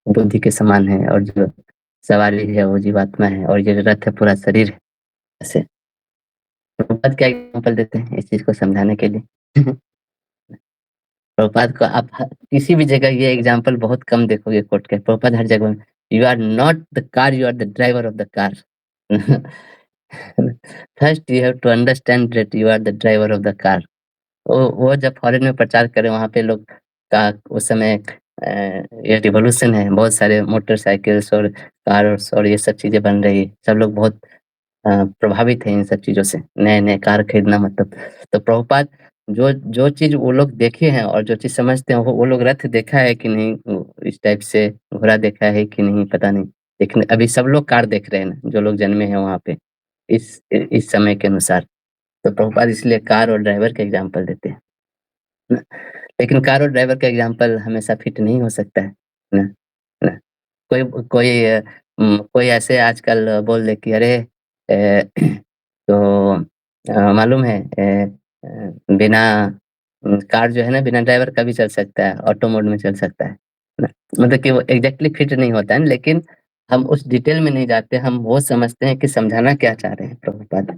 बुद्धि के समान है और जो सवारी है वो जीवात्मा है और ये रथ है पूरा शरीर है। ऐसे प्रभुपाद क्या एग्जाम्पल देते हैं इस चीज को समझाने के लिए प्रभुपाद को आप किसी भी जगह ये एग्जाम्पल बहुत कम देखोगे कोर्ट के। प्रभुपाद हर जगह you are not the car, you are the driver of the car. First you have to understand that you are the driver of the car. वो जब फॉरेन में प्रचार करे वहाँ पे लोग का उस समय ये रिवॉल्यूशन है, बहुत सारे मोटरसाइकिल्स और कार्स और ये सब चीजें बन रही है, सब लोग बहुत प्रभावित है इन सब चीजों से, नए-नए कार खरीदना मतलब। तो प्रभुपाद जो जो चीज़ वो लोग देखे हैं और जो चीज़ समझते हैं वो लोग रथ देखा है कि नहीं, इस टाइप से घोड़ा देखा है कि नहीं पता नहीं। लेकिन अभी सब लोग कार देख रहे हैं ना, जो लोग जन्मे हैं वहाँ पे, इस समय के अनुसार। तो प्रभुपाद इसलिए कार और ड्राइवर का एग्ज़ाम्पल देते हैं ना। लेकिन कार और ड्राइवर का एग्ज़ाम्पल हमेशा फिट नहीं हो सकता है ना, ना। कोई कोई कोई ऐसे आजकल बोल दे कि अरे तो मालूम है बिना कार जो है ना बिना ड्राइवर का भी चल सकता है, ऑटो मोड में चल सकता है ना। मतलब कि वो एग्ज़ैक्टली फिट नहीं होता है, लेकिन हम उस डिटेल में नहीं जाते, हम वो समझते हैं कि समझाना क्या चाह रहे हैं प्रभुपाद,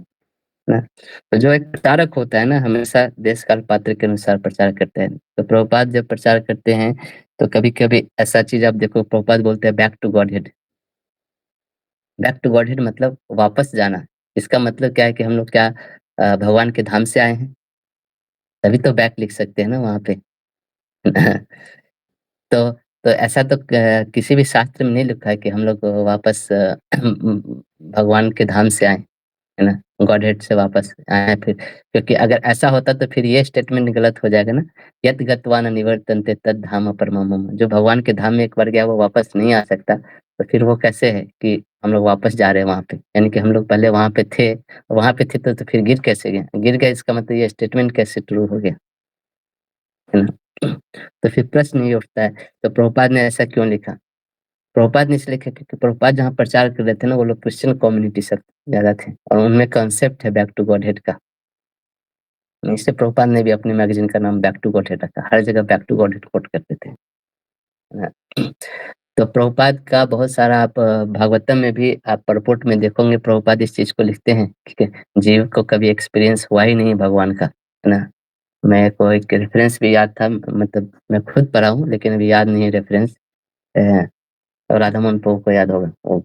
ना। तो जो एक प्रचारक होता है ना हमेशा देश काल पात्र के अनुसार प्रचार करते हैं। तो प्रभुपाद जब प्रचार करते हैं तो कभी-कभी ऐसा चीज़ आप देखो, प्रभुपाद बोलते हैं back to Godhead. Back to Godhead मतलब वापस जाना। इसका मतलब क्या है कि हम लोग क्या भगवान के धाम से आए हैं? तभी तो बैक लिख सकते हैं ना वहाँ पे। तो तो ऐसा तो किसी भी शास्त्र में नहीं लिखा है कि हम लोग वापस भगवान के धाम से आए, है ना? गॉडहेड से वापस आए फिर, क्योंकि अगर ऐसा होता तो फिर ये स्टेटमेंट गलत हो जाएगा ना, यत् गत्वा न निवर्तन्ते तद् धाम परमं मम। जो भगवान के धाम में एक बार गया वो वापस नहीं आ सकता, तो फिर वो कैसे है कि हम लोग वापस जा रहे हैं वहाँ पे? यानी कि हम लोग पहले वहाँ पे थे तो फिर गिर कैसे गए? गिर गए इसका मतलब ये स्टेटमेंट कैसे ट्रू हो गया? है ना? तो फिर प्रश्न ये उठता है, तो प्रभुपाद ने ऐसा क्यों लिखा? प्रभुपाद ने इसलिए लिखा क्योंकि प्रभुपाद जहाँ प्रचार कर रहे थे ना वो लोग क्रिश्चियन कम्युनिटी से ज़्यादा थे और उनमें कांसेप्ट है बैक टू गॉडहेड का। इससे प्रभुपाद ने भी अपने मैगज़ीन का नाम बैक टू गॉडहेड रखा, हर जगह बैक टू गॉडहेड कोट करते थे। अ, तो प्रभुपाद का बहुत सारा आप भागवतम में भी आप परपोट में देखोगे प्रभुपाद इस चीज़ को लिखते हैं, ठीक है? जीव को कभी एक्सपीरियंस हुआ ही नहीं भगवान का, है ना? मेरे को एक रेफ़रेंस भी याद था, मतलब मैं खुद पढ़ा हूँ लेकिन अभी याद नहीं है रेफ़रेंस। और राधामोहन प्रभु को याद होगा, वो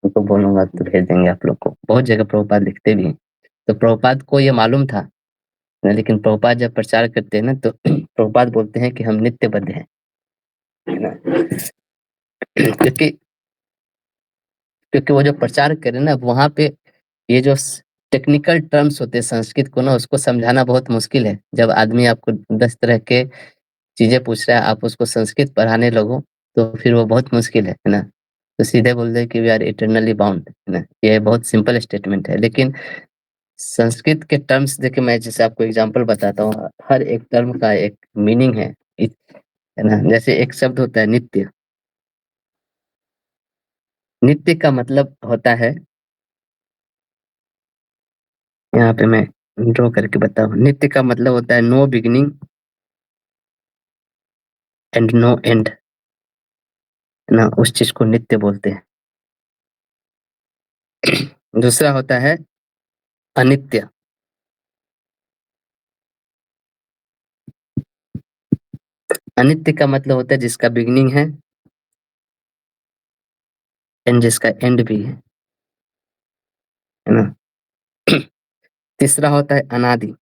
उनको बोलूँगा तो भेज देंगे आप लोग को। बहुत जगह प्रभुपाद लिखते भी हैं। तो प्रभुपाद को ये मालूम था, लेकिन प्रभुपाद जब प्रचार करते हैं ना तो प्रभुपाद बोलते हैं कि हम नित्यबद्ध हैं, है ना? क्योंकि क्योंकि वो जो प्रचार करें ना वहाँ पे ये जो टेक्निकल टर्म्स होते हैं संस्कृत को ना उसको समझाना बहुत मुश्किल है। जब आदमी आपको 10 तरह के चीज़ें पूछ रहा है, आप उसको संस्कृत पढ़ाने लगो, तो फिर वो बहुत मुश्किल है ना? तो सीधे बोल दें कि वी आर इटर्नली बाउंड, है ना? ये बहुत सिंपल स्टेटमेंट है, लेकिन संस्कृत के टर्म्स देखिए मैं जैसे आपको एग्ज़ाम्पल बताता हूँ, हर एक टर्म का एक मीनिंग है, है ना? जैसे एक शब्द होता है नित्य, नित्य का मतलब होता है, यहाँ पे मैं ड्रॉ करके बताऊँ, नित्य का मतलब होता है no beginning and no end, है ना? उस चीज़ को नित्य बोलते हैं। दूसरा होता है अनित्य। अनित्य का मतलब होता है जिसका बिगिनिंग है एंड जिसका एंड भी है ना? तीसरा होता है अनादि।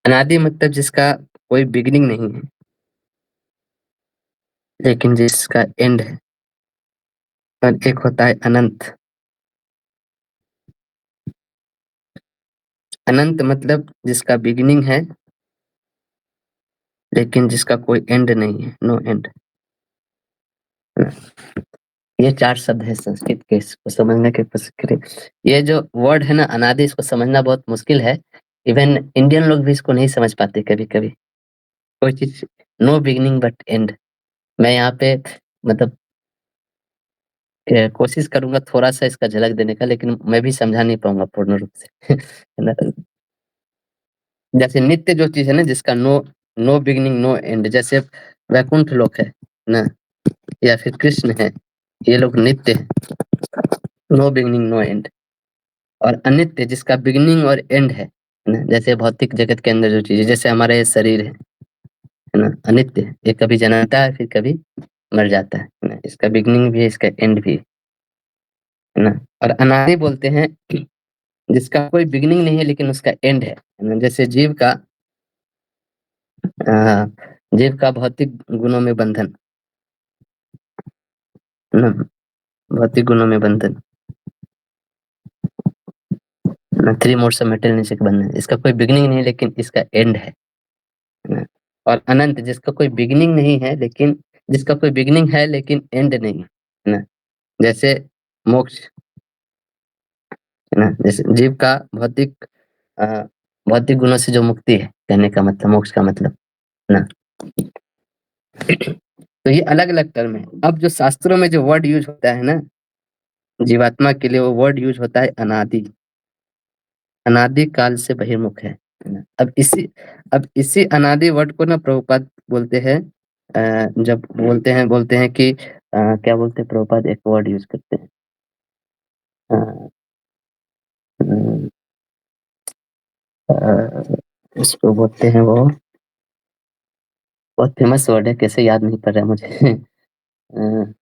अनादि मतलब जिसका कोई बिगिनिंग नहीं है, लेकिन जिसका एंड है। और एक होता है अनंत। अनंत मतलब जिसका बिगिनिंग है, लेकिन जिसका कोई एंड नहीं है, नो एंड। ये 4 शब्द है संस्कृत के, इसको समझने की कोशिश करें। ये जो वर्ड है ना अनादि, इसको समझना बहुत मुश्किल है। इवन इंडियन लोग भी इसको नहीं समझ पाते कभी-कभी। कोई चीज़ नो बिगिनिंग बट एंड। मैं यहाँ पे मतलब कोशिश करूँगा थोड़ा-सा इसका झलक देने का, लेकिन मैं भी समझा नहीं पाऊँगा पूर्ण रूप से। है ना? जैसे नित्य जो चीज़ है ना, जिसका no no beginning no end, जैसे वैकुंठ लोक है ना, या फिर कृष्ण है, ये लोग नित्य हैं, नो बिगिनिंग नो एंड। और अनित्य जिसका बिगिनिंग और एंड है ना, जैसे भौतिक जगत के अंदर जो चीज़ है, जैसे हमारा ये शरीर है ना, अनित्य है, ये कभी जन्मता है फिर कभी मर जाता है ना, इसका बिगिनिंग भी है, इसका एंड भी है ना। और अनादि बोलते हैं जिसका कोई बिगिनिंग नहीं है लेकिन उसका एंड है ना, जैसे जीव का भौतिक गुणों में बंधन है ना, भौतिक गुणों में बंधन ना, 3 मोड्स ऑफ मेटल नीचे के बंधन, इसका कोई बिगिनिंग नहीं लेकिन इसका एंड है ना। और अनंत जिसका कोई बिगिनिंग नहीं है लेकिन जिसका कोई बिगिनिंग है लेकिन एंड नहीं है ना, जैसे मोक्ष है ना, जैसे जीव का अ, भौतिक गुणों से जो मुक्ति है, कहने का मतलब मोक्ष का मतलब ना। तो ये अलग-अलग टर्म है। अब जो शास्त्रों में जो वर्ड यूज़ होता है ना, जीवात्मा के लिए वो वर्ड यूज़ होता है अनादि। अनादि काल से बहिर्मुख है ना? अब इसी अनादि वर्ड को ना प्रभुपाद बोलते हैं, जब बोलते हैं कि क्या बोलते हैं प्रभुपाद, एक वर्ड यूज़ करते हैं। अ, उम, इसको बोलते हैं वो, बहुत फेमस वर्ड है, कैसे याद नहीं पड़ रहा है मुझे। अ,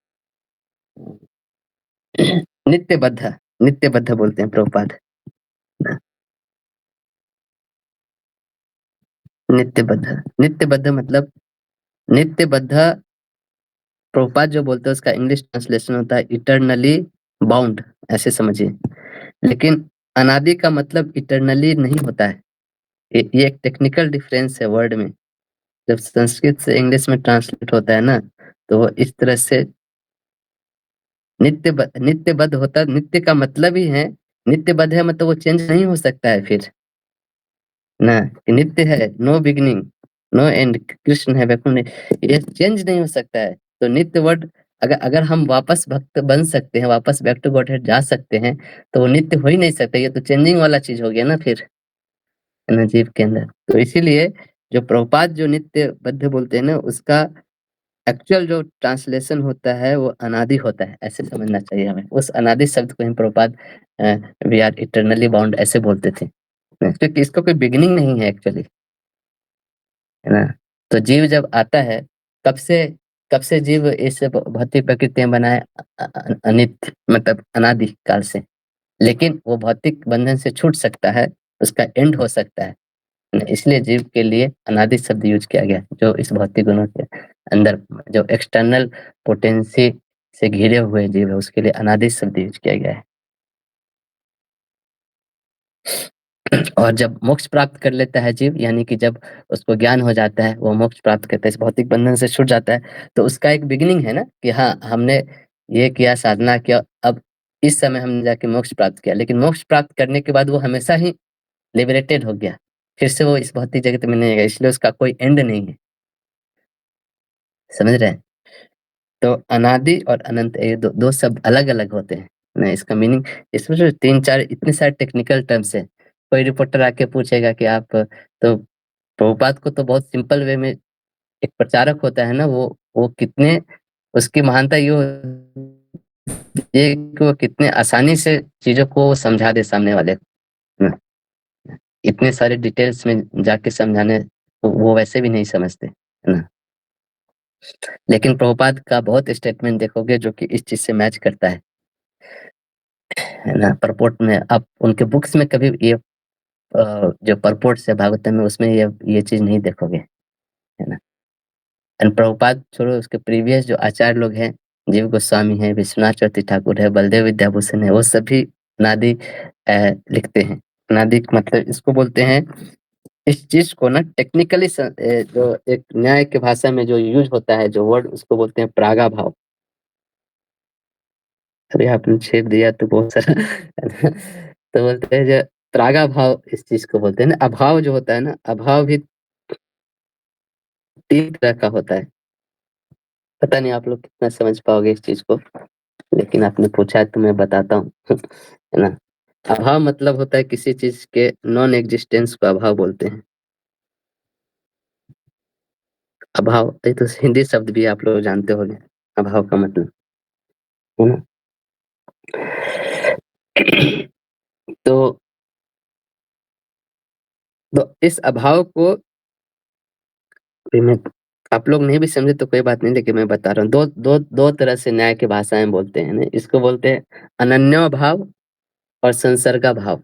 नित्यबद्ध, नित्यबद्ध बोलते हैं प्रभुपाद ना, नित्यबद्ध। नित्यबद्ध मतलब नित्यबद्ध, प्रभुपाद जो बोलते हैं उसका इंग्लिश ट्रांसलेशन होता है इटर्नली बाउंड, ऐसे समझिए। लेकिन अनादि का मतलब इटर्नली नहीं होता है। ये एक टेक्निकल डिफरेंस है वर्ड में। जब संस्कृत से इंग्लिश में ट्रांसलेट होता है ना, तो वो इस तरह से नित्यबद्ध होता है। नित्य का मतलब ही है, नित्यबद्ध है मतलब वो चेंज नहीं हो सकता है फिर ना, कि नित्य है, no beginning, no end, Krishna है, वैकुंठ है, ये चेंज नहीं हो सकता है। तो नित्य वर्ड, अगर अगर हम वापस भक्त बन सकते हैं, वापस बैक टू गॉडहेड जा सकते हैं, तो वो नित्य हो ही नहीं सकता, ये तो चेंजिंग वाला चीज़ हो गया ना फिर, है ना, जीव के अंदर। तो इसीलिए जो प्रभुपाद जो नित्यबद्ध बोलते हैं ना, उसका एक्चुअल जो ट्रांसलेशन होता है वो अनादि होता है, ऐसे समझना चाहिए हमें। उस अनादि शब्द को ही Prabhupada we are eternally bound ऐसे बोलते थे, क्योंकि इसका कोई बिगिनिंग नहीं है एक्चुअली, है ना। तो जीव जब आता है, कब से कब से जीव इस भौतिक प्रकृतियां बनाए, अनित्य मतलब अनादि काल से। लेकिन वो भौतिक बंधन से छूट सकता है, उसका एंड हो सकता है, इसलिए जीव के लिए अनादि शब्द यूज किया गया, जो इस भौतिक गुणों के अंदर जो एक्सटर्नल पोटेंसी से घिरे हुए जीव है, उसके लिए अनादि शब्द यूज किया गया है। और जब मोक्ष प्राप्त कर लेता है जीव, यानी कि जब उसको ज्ञान हो जाता है, वो मोक्ष प्राप्त करता है, इस भौतिक बंधन से छूट जाता है, तो उसका एक बिगिनिंग है ना, कि हाँ, हमने ये किया, साधना किया, अब इस समय हमने जाके मोक्ष प्राप्त किया। लेकिन मोक्ष प्राप्त करने के बाद वो हमेशा ही लिबरेटेड हो गया, फिर से वो इस भौतिक जगत में नहीं आएगा, इसलिए उसका कोई एंड नहीं है। समझ रहे हैं? तो अनादि और अनंत, ये दो शब्द अलग-अलग होते हैं ना, इसका मीनिंग इसमें जो 3-4 इतने सारे टेक्निकल टर्म्स हैं। कोई रिपोर्टर आके पूछेगा कि आप तो प्रभुपाद को तो बहुत सिंपल वे में, एक प्रचारक होता है ना, वो कितने, उसकी महानता ये कि वो कितने आसानी से चीज़ों को समझा दे सामने वाले को, है ना। इतने सारे डिटेल्स में जाके समझाने, वो वैसे भी नहीं समझते, है ना। लेकिन प्रभुपाद का बहुत स्टेटमेंट देखोगे जो कि इस चीज़ से मैच करता है ना। परपोर्ट में आप उनके बुक्स में कभी ये जो परपोर्ट्स है भागवतम में, उसमें ये चीज़ नहीं देखोगे, है ना। एंड प्रभुपाद छोड़ो, उसके प्रीवियस जो आचार्य लोग हैं, जीव गोस्वामी हैं, विश्वनाथ चौधरी ठाकुर है, बलदेव विद्याभूषण है, वो सभी अनादि लिखते हैं। अनादि मतलब इसको बोलते हैं, इस चीज़ को ना टेक्निकली जो एक न्याय की भाषा में जो यूज़ होता है जो वर्ड, उसको बोलते हैं प्रागाभाव। अभी आपने छेद दिया तो बहुत सारा तो बोलते हैं जो प्रागाभाव, इस चीज़ को बोलते हैं ना। अभाव जो होता है ना, अभाव भी 3 तरह का होता है। पता नहीं आप लोग कितना समझ पाओगे इस चीज़ को। लेकिन आपने पूछा है तो मैं बताता हूँ, है ना? अभाव मतलब होता है किसी चीज़ के नॉन एक्जिस्टेंस को अभाव बोलते हैं। अभाव ये तो हिंदी शब्द भी आप लोग जानते होंगे, अभाव का मतलब, है ना? तो इस अभाव को भी मैं आप लोग नहीं भी समझे तो कोई बात नहीं, लेकिन मैं बता रहा हूँ। 2 तरह से न्याय की भाषाएँ बोलते हैं ना, इसको बोलते हैं अनन्योभाव और संसर्गाभाव,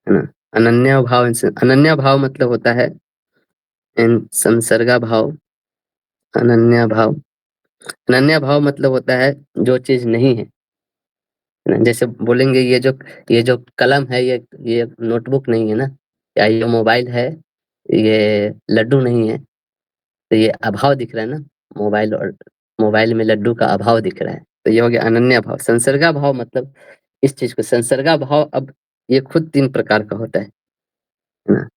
है ना? अनन्याभाव मतलब होता है संसर्गाभाव, अनन्याभाव। अनन्याभाव मतलब होता है जो चीज़ नहीं है ना? जैसे बोलेंगे ये जो कलम है, ये नोटबुक नहीं है ना, या ये मोबाइल है, ये लड्डू नहीं है, तो ये अभाव दिख रहा है ना, मोबाइल में लड्डू का अभाव दिख रहा है, तो ये हो गया अनन्या भाव। संसर्गा भाव मतलब इस चीज़ को संसर्गा भाव, अब ये खुद 3 प्रकार का होता है ना?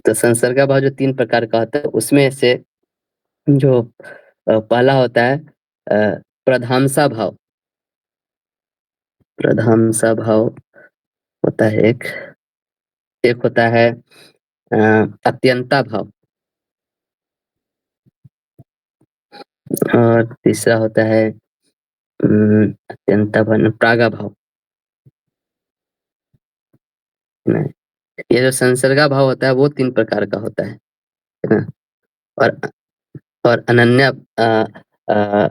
तो संसर्गा भाव जो 3 प्रकार का होता है, उसमें से जो पहला होता है प्रधामसा भाव। प्रधामसा भाव होता है एक होता है अत्यंता भाव, और तीसरा होता है अत्यंता भाव प्रागा भाव, है ना? ये जो संसर्गा भाव होता है वो 3 प्रकार का होता है ना? और और अ,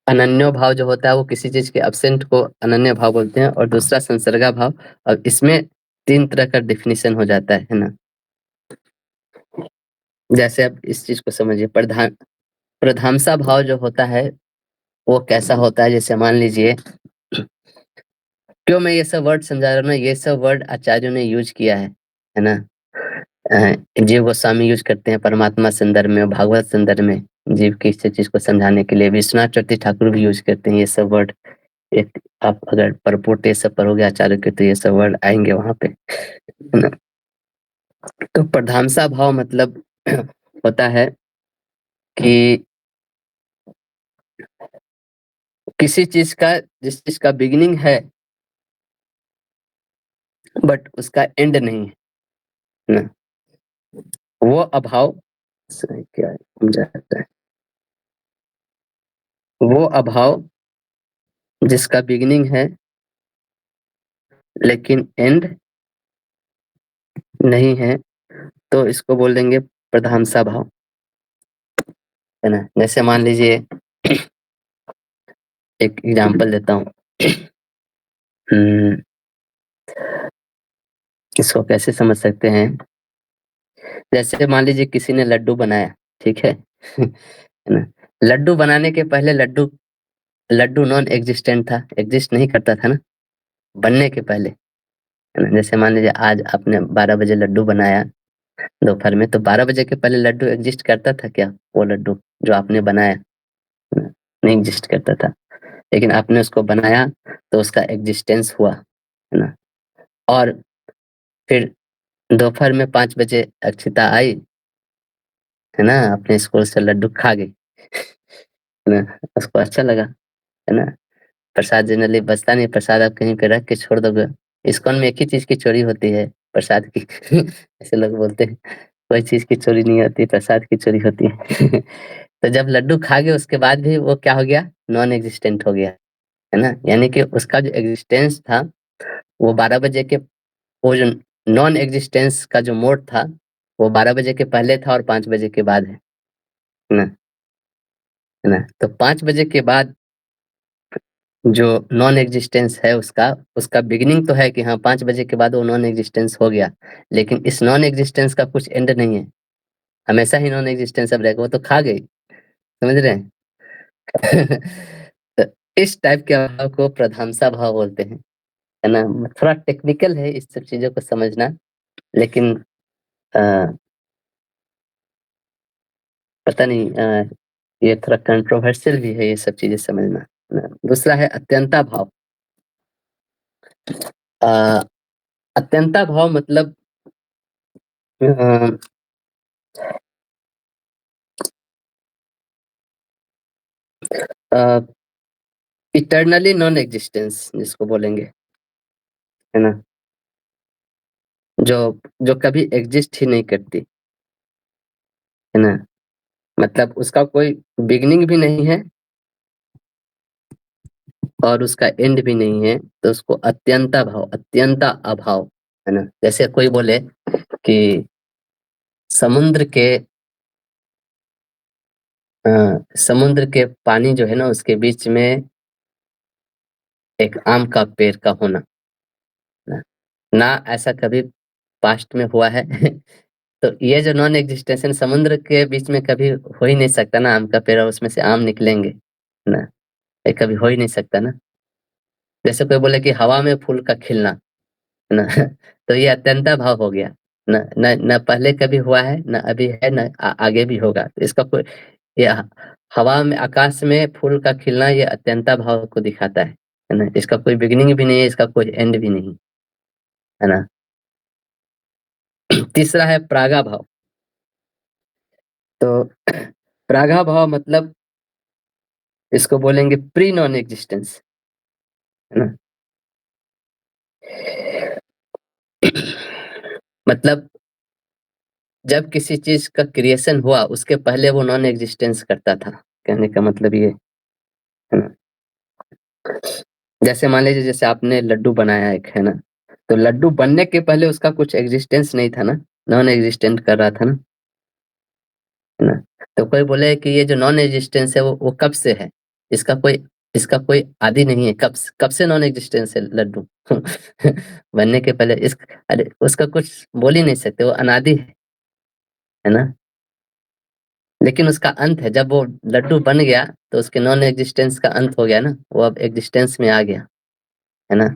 अनन्यो भाव जो होता है वो किसी चीज़ के एब्सेंट को अनन्य भाव बोलते हैं, और दूसरा संसर्गा भाव। और इसमें 3 तरह का डेफिनिशन हो जाता है ना? जैसे आप इस चीज़ को समझिए, प्रधानसा भाव जो होता है वो कैसा होता है, जैसे मान लीजिए, क्यों मैं ये सब वर्ड समझा रहा हूँ ना, ये सब वर्ड आचार्यों ने यूज़ किया है ना? जीव गोस्वामी यूज़ करते हैं परमात्मा संदर्भ में, भागवत संदर्भ में, जीव की इस चीज़ को समझाने के लिए। विश्वनाथ चक्रवर्ती ठाकुर भी यूज़ करते हैं ये सब वर्ड। एक आप अगर परपोट ये सब पढ़ोगे आचार्य के, तो ये सब वर्ड आएँगे वहाँ पे, है ना? तो प्रधानसा भाव मतलब होता है कि किसी चीज़ का, जिस चीज़ का बिगिनिंग है बट उसका एंड नहीं है ना, वो अभाव क्या है, समझा जाता है। वो अभाव जिसका बिगिनिंग है लेकिन एंड नहीं है, तो इसको बोल देंगे प्रधानसा भाव, है ना? जैसे मान लीजिए, एक एग्जांपल देता हूँ। इसको कैसे समझ सकते हैं? जैसे मान लीजिए किसी ने लड्डू बनाया, ठीक है? है ना? लड्डू बनाने के पहले लड्डू लड्डू नॉन एक्जिस्टेंट था, एक्जिस्ट नहीं करता था ना, बनने के पहले, है ना? जैसे मान लीजिए आज आपने 12 बजे लड्डू बनाया दोपहर में, तो 12 बजे के पहले लड्डू एक्जिस्ट करता था क्या? वो लड्डू जो आपने बनाया, है ना? नहीं एक्जिस्ट करता था, लेकिन आपने उसको बनाया तो उसका एक्जिस्टेंस हुआ, है ना? और फिर दोपहर में 5 बजे अक्षिता आई, है ना? अपने स्कूल से लड्डू खा गई, है ना? उसको अच्छा लगा, है ना? प्रसाद जनरली बचता नहीं, प्रसाद आप कहीं पे रख के छोड़ दोगे। इस्कॉन में एक ही चीज़ की चोरी होती है, प्रसाद की। ऐसे लोग बोलते हैं, कोई चीज़ की चोरी नहीं होती, प्रसाद की चोरी होती है। तो जब लड्डू खा गए उसके बाद भी वो क्या हो गया? नॉन एक्जिस्टेंट हो गया, है ना? यानी कि उसका जो एक्जिस्टेंस था वो 12 बजे के, वो जो नॉन एक्जिस्टेंस का जो मोड था, वो 12 बजे के पहले था और 5 बजे के बाद है ना? है ना? तो 5 बजे के बाद जो नॉन एक्जिस्टेंस है उसका बिगिनिंग तो है कि हाँ 5 बजे के बाद वो नॉन एक्जिस्टेंस हो गया, लेकिन इस नॉन एक्जिस्टेंस का कुछ एंड नहीं है, हमेशा ही नॉन एक्जिस्टेंस अब रहेगा, वो तो खा गई, समझ रहे हैं? तो इस टाइप के अभाव को प्रधानसा भाव बोलते हैं, है ना? थोड़ा टेक्निकल है इस सब चीज़ों को समझना, लेकिन अ, पता नहीं, ये थोड़ा कंट्रोवर्शियल भी है ये सब चीज़ें समझना, है ना? दूसरा है अत्यंता भाव। अ, अत्यंता भाव मतलब अ इटर्नली नॉन एग्जिस्टेंस जिसको बोलेंगे, है ना? जो कभी एग्जिस्ट ही नहीं करती, है ना? मतलब उसका कोई बिगिनिंग भी नहीं है और उसका एंड भी नहीं है, तो उसको अत्यंता अभाव, है ना? जैसे कोई बोले कि समुद्र के पानी जो है ना उसके बीच में एक आम का पेड़ का होना, ना ना ऐसा कभी पास्ट में हुआ है। तो ये जो नॉन एग्जिस्टेंस समुद्र के बीच में कभी हो ही नहीं सकता ना, आम का पेड़ और उसमें से आम निकलेंगे ना, ये कभी हो ही नहीं सकता ना। जैसे कोई बोले कि हवा में फूल का खिलना, है ना? तो ये अत्यंता भाव हो गया, न न न पहले कभी हुआ है, न अभी है, न आगे भी होगा। तो इसका कोई ये हवा में आकाश में फूल का खिलना ये अत्यंता भाव को दिखाता है ना? इसका कोई बिगिनिंग भी नहीं है, इसका कोई एंड भी नहीं, है ना? तीसरा है प्रागा भाव। तो प्रागा भाव मतलब इसको बोलेंगे प्री नॉन एग्जिस्टेंस, है ना? मतलब जब किसी चीज का क्रिएशन हुआ उसके पहले वो नॉन एग्जिस्टेंस करता था, कहने का मतलब ये, है ना? जैसे मान लीजिए जैसे आपने लड्डू बनाया एक, है ना? तो लड्डू बनने के पहले उसका कुछ एग्जिस्टेंस नहीं था ना, नॉन एग्जिस्टेंट कर रहा था ना, है ना? तो कोई बोले कि ये जो नॉन एग्जिस्टेंस है वो कब से है? इसका कोई आदि नहीं है, कब से नॉन एग्जिस्टेंस है लड्डू? बनने के पहले अरे उसका कुछ बोल ही नहीं सकते, वो अनादि है ना? लेकिन उसका अंत है, जब वो लड्डू बन गया तो उसके नॉन एग्जिस्टेंस का अंत हो गया ना, वो अब एग्जिस्टेंस में आ गया, है ना?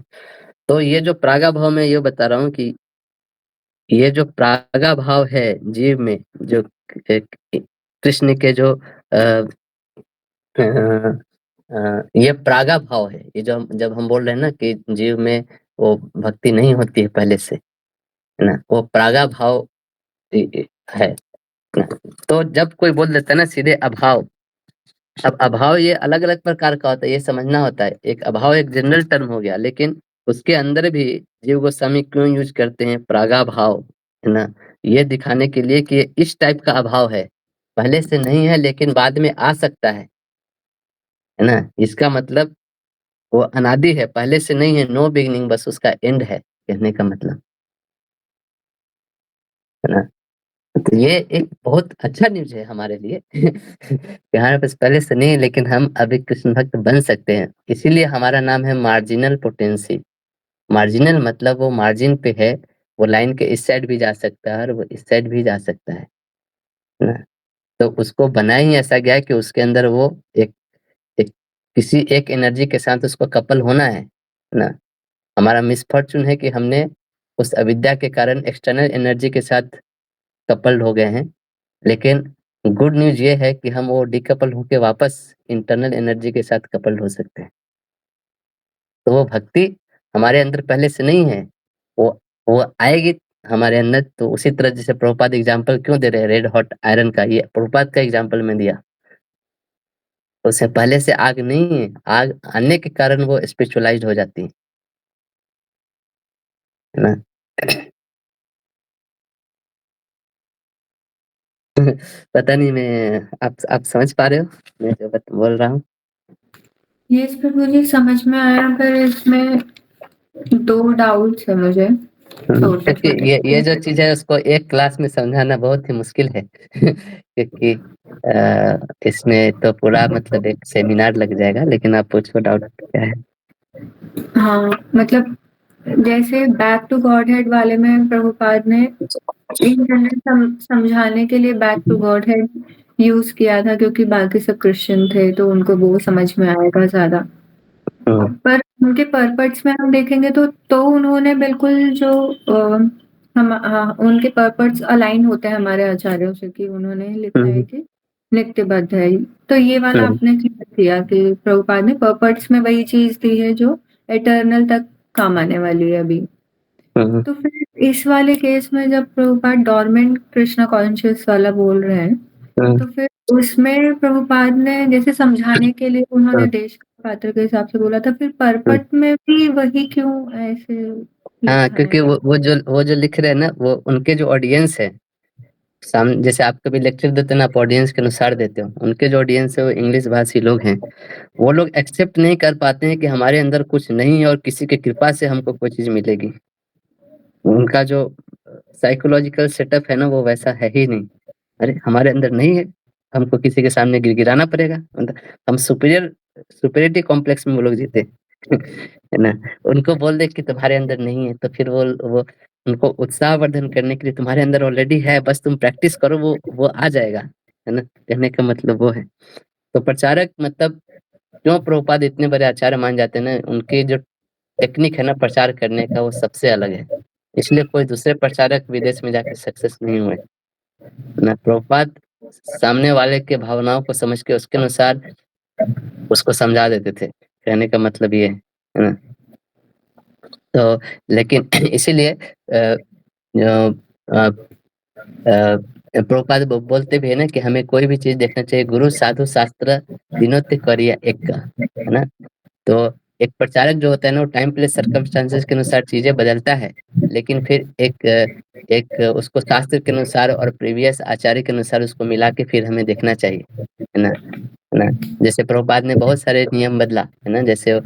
तो ये जो प्रागा भाव मैं ये बता रहा हूँ कि ये जो प्रागा भाव है जीव में, जो कृष्ण के जो ये प्रागा भाव है, ये जो जब हम बोल रहे हैं ना कि जीव में वो भक्ति नहीं होती है पहले से, है ना? वो प्रागा भाव है ना? तो जब कोई बोल देता है ना सीधे अभाव, अब अभाव ये अलग-अलग प्रकार का होता है, ये समझना होता है। एक अभाव एक जनरल टर्म हो गया, लेकिन उसके अंदर भी जीव गोस्वामी क्यों यूज़ करते हैं प्रागाभाव, है ना? ये दिखाने के लिए कि ये इस टाइप का अभाव है, पहले से नहीं है लेकिन बाद में आ सकता है ना? इसका मतलब वो अनादि है, पहले से नहीं है, नो बिगिनिंग, बस उसका एंड है, कहने का मतलब, है ना? तो ये एक बहुत अच्छा न्यूज़ है हमारे लिए। कि हमारे पास पहले से नहीं है लेकिन हम अभी कृष्ण भक्त बन सकते हैं। इसीलिए हमारा नाम है मार्जिनल पोटेंसी। मार्जिनल मतलब वो मार्जिन पे है, वो लाइन के इस साइड भी जा सकता है और वो इस साइड भी जा सकता है ना? तो उसको बनाया ही ऐसा गया है कि उसके अंदर वो एक एक किसी एक एनर्जी के साथ उसको कपल होना है ना? हमारा मिसफॉर्च्यून है कि हमने उस अविद्या के कारण एक्सटर्नल एनर्जी के साथ कपल्ड हो गए हैं। लेकिन गुड न्यूज़ ये है कि हम वो डिकपल होके वापस इंटरनल एनर्जी के साथ कपल्ड हो सकते हैं। तो वो भक्ति हमारे अंदर पहले से नहीं है, वो वो आएगी हमारे अंदर, तो उसी तरह जैसे प्रभुपाद एग्ज़ाम्पल क्यों दे रहे हैं रेड हॉट आयरन का, ये प्रभुपाद का एग्ज़ाम्पल मैं दिया। उससे पहले से आग नहीं है, आग आने के कारण वो स्पिरिचुअलाइज़्ड हो जाती है ना? पता नहीं मैं आप समझ पा रहे हो? मैं जो बोल रहा हूँ? यस प्रभु जी, समझ में आया, पर इसमें 2 डाउट्स है मुझे, क्योंकि छोटे-छोटे ये जो से। चीज़ है उसको एक क्लास में समझाना बहुत ही मुश्किल है। क्योंकि इसमें तो पूरा मतलब एक सेमिनार लग जाएगा, लेकिन आप पूछो डाउट क्या है? हाँ, मतलब जैसे बैक टू गॉडहेड वाले में प्रभुपाद ने इन जनरल समझाने के लिए बैक टू गॉडहेड यूज़ किया था, क्योंकि बाकी सब क्रिश्चियन थे, तो उनको वो समझ में आएगा ज़्यादा। हुँ, पर उनके पर्पट्स में हम देखेंगे तो उन्होंने बिल्कुल जो उनके पर्पट्स अलाइन होते हैं हमारे आचार्यों से, कि उन्होंने लिखा है हुँ, कि नित्यबद्ध है। तो ये वाला हुँ, आपने क्लियर किया कि प्रभुपाद ने पर्पट्स में वही चीज़ दी है जो इटर्नल तक काम आने वाली है अभी। हुँ, तो फिर इस वाले केस में जब प्रभुपाद डोरमेंट कृष्णा कॉन्शियस वाला बोल रहे हैं, हुँ, तो फिर उसमें प्रभुपाद ने जैसे समझाने के लिए उन्होंने हाँ। देश का पात्र के हिसाब से बोला था, फिर परपट में भी वही क्यों ऐसे हाँ, लिखा है? क्योंकि वो जो लिख रहे हैं ना, वो उनके जो ऑडियंस है, जैसे आप कभी लेक्चर देते हैं ना, आप ऑडियंस के अनुसार देते हो, उनके जो ऑडियंस है वो इंग्लिश भाषी लोग हैं। वो लोग एक्सेप्ट नहीं कर पाते हैं कि हमारे अंदर कुछ नहीं है और किसी की कृपा से हमको कोई चीज मिलेगी। उनका जो साइकोलॉजिकल सेटअप है ना, वो वैसा है ही नहीं। अरे हमारे अंदर नहीं है, हमको किसी के सामने गिड़गिड़ाना पड़ेगा, मतलब हम सुपीरियरिटी कॉम्प्लेक्स में वो लोग जीते है ना। उनको बोल दे कि तुम्हारे अंदर नहीं है, तो फिर वो उनको उत्साहवर्धन करने के लिए, तुम्हारे अंदर ऑलरेडी है, बस तुम प्रैक्टिस करो, वो आ जाएगा, है ना। कहने का मतलब वो है। तो प्रचारक मतलब क्यों प्रभुपाद इतने बड़े आचार्य मान जाते हैं ना, उनकी जो टेक्निक है ना प्रचार करने का, वो सबसे अलग है। इसलिए कोई दूसरे प्रचारक विदेश में जाके सक्सेस नहीं हुए ना। प्रभुपाद सामने वाले के भावनाओं को समझ के उसके अनुसार उसको समझा देते थे। कहने का मतलब ये है ना। तो लेकिन इसीलिए प्रभुपाद बोलते भी है ना कि हमें कोई भी चीज देखना चाहिए, गुरु साधु शास्त्र तीनों ते करिया एक का, है ना। तो एक प्रचारक जो होता है ना, वो टाइम प्लेस सर्कमस्टांसेस के अनुसार चीजें बदलता है, लेकिन फिर एक उसको शास्त्र के अनुसार और प्रीवियस आचार्य के अनुसार उसको मिला के फिर हमें देखना चाहिए, है ना, है ना। जैसे प्रभुपाद ने बहुत सारे नियम बदला, है ना। जैसे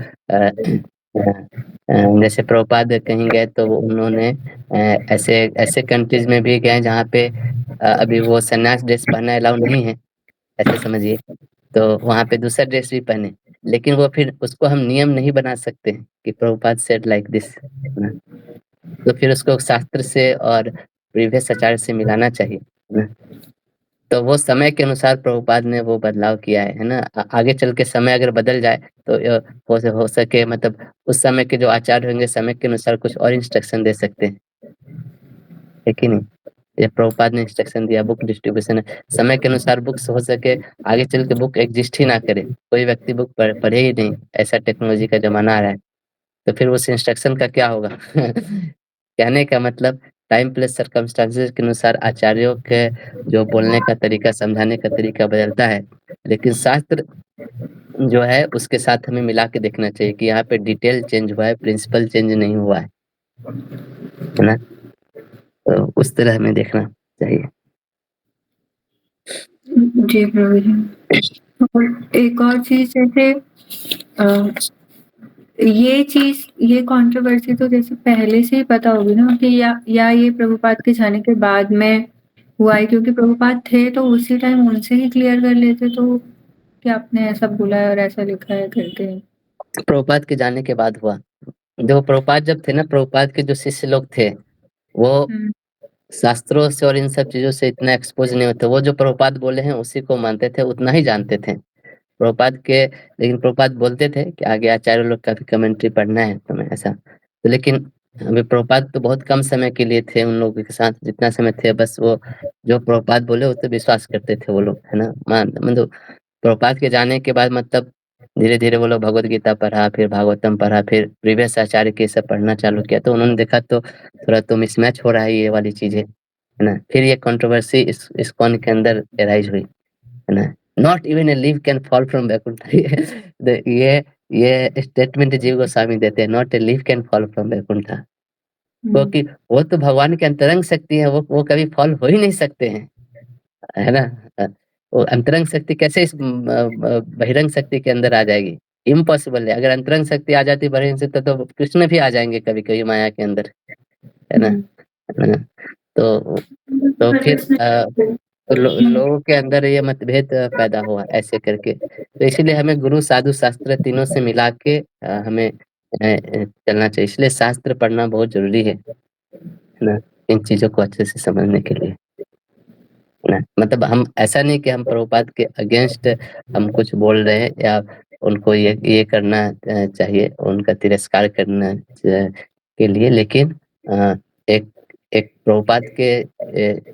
प्रभुपाद कहीं गए तो उन्होंने ऐसे ऐसे कंट्रीज में भी गए जहाँ पे अभी वो सन्यास ड्रेस पहनना अलाउ नहीं है, ऐसे समझिए। तो वहाँ पे दूसरा ड्रेस भी पहने, लेकिन वो फिर उसको हम नियम नहीं बना सकते हैं कि प्रभुपाद सेड लाइक दिस, है ना। तो फिर उसको शास्त्र से और प्रीवियस आचार्य से मिलाना चाहिए, है ना। तो वो समय के अनुसार प्रभुपाद ने वो बदलाव किया है ना। आगे चल के समय अगर बदल जाए तो हो सके मतलब उस समय के जो आचार्य होंगे समय के अनुसार कुछ और इंस्ट्रक्शन दे सकते हैं, है कि नहीं। ये प्रभुपाद ने इंस्ट्रक्शन दिया, बुक डिस्ट्रीब्यूशन है, समय के अनुसार बुक्स हो सके आगे चल के बुक एग्जिस्ट ही ना करे, कोई व्यक्ति बुक पढ़े ही नहीं, ऐसा टेक्नोलॉजी का जमाना आ रहा है, तो फिर उस इंस्ट्रक्शन का क्या होगा कहने का मतलब टाइम प्लस सर्कमस्टांसेस के अनुसार आचार्यों के जो बोलने का तरीका, समझाने का तरीका बदलता है, लेकिन शास्त्र जो है उसके साथ हमें मिला के देखना चाहिए कि यहाँ पे डिटेल चेंज हुआ है, प्रिंसिपल चेंज नहीं हुआ है ना। तो उस तरह हमें देखना चाहिए। जी प्रभु जी। और एक और चीज जैसे ये कंट्रोवर्सी तो जैसे पहले से ही पता होगी ना कि या ये प्रभुपाद के जाने के बाद में हुआ है, क्योंकि प्रभुपाद थे तो उसी टाइम उनसे ही क्लियर कर लेते, तो क्या आपने ऐसा बोला है और ऐसा लिखा है करके? प्रभुपाद के जाने के बाद हुआ। देखो प्रभुपाद जब थे ना, प्रभुपाद के जो शिष्य लोग थे वो शास्त्रों से और इन सब चीजों से इतना एक्सपोज नहीं होते, वो जो प्रभुपाद बोले हैं उसी को मानते थे, उतना ही जानते थे प्रभुपाद के। लेकिन प्रभुपाद बोलते थे कि आगे आचार्य लोग का भी कमेंट्री पढ़ना है तुम्हें, ऐसा। तो लेकिन अभी प्रभुपाद तो बहुत कम समय के लिए थे उन लोगों के साथ, जितना समय थे बस वो जो प्रभुपाद बोले उस पर विश्वास करते थे वो लोग, है ना। मतलब प्रभुपाद के जाने के बाद मतलब धीरे धीरे वो लोग भगवत गीता पढ़ा, फिर भागवतम पढ़ा, फिर प्रीवियस आचार्य के सब पढ़ना चालू किया, तो उन्होंने देखा तो थोड़ा तो मिसमैच हो रहा है ये वाली चीजें, है ना। फिर ये कंट्रोवर्सी इस इस्कॉन के अंदर एराइज हुई, है ना। Not even a leaf can fall from Baikuntha ये स्टेटमेंट जीव गोस्वामी देते हैं, not a leaf can fall from Baikuntha, क्योंकि वो तो भगवान की अंतरंग शक्ति है, वो कभी फॉल हो ही नहीं सकते हैं, है ना। वो अंतरंग शक्ति कैसे इस बहिरंग शक्ति के अंदर आ जाएगी, इम्पॉसिबल है। अगर अंतरंग शक्ति आ जाती बहिरंग शक्ति तो कृष्ण भी आ जाएंगे कभी कभी माया के अंदर, है ना, है ना? तो फिर तो लोगों के अंदर ये मतभेद पैदा हुआ ऐसे करके। तो इसीलिए हमें गुरु साधु शास्त्र तीनों से मिला के हमें चलना चाहिए, इसलिए शास्त्र पढ़ना बहुत जरूरी है ना, इन चीजों को अच्छे से समझने के लिए, ना। मतलब हम ऐसा नहीं कि हम प्रभुपाद के अगेंस्ट हम कुछ बोल रहे हैं या उनको ये करना चाहिए, उनका तिरस्कार करना के लिए, लेकिन एक एक प्रभुपाद के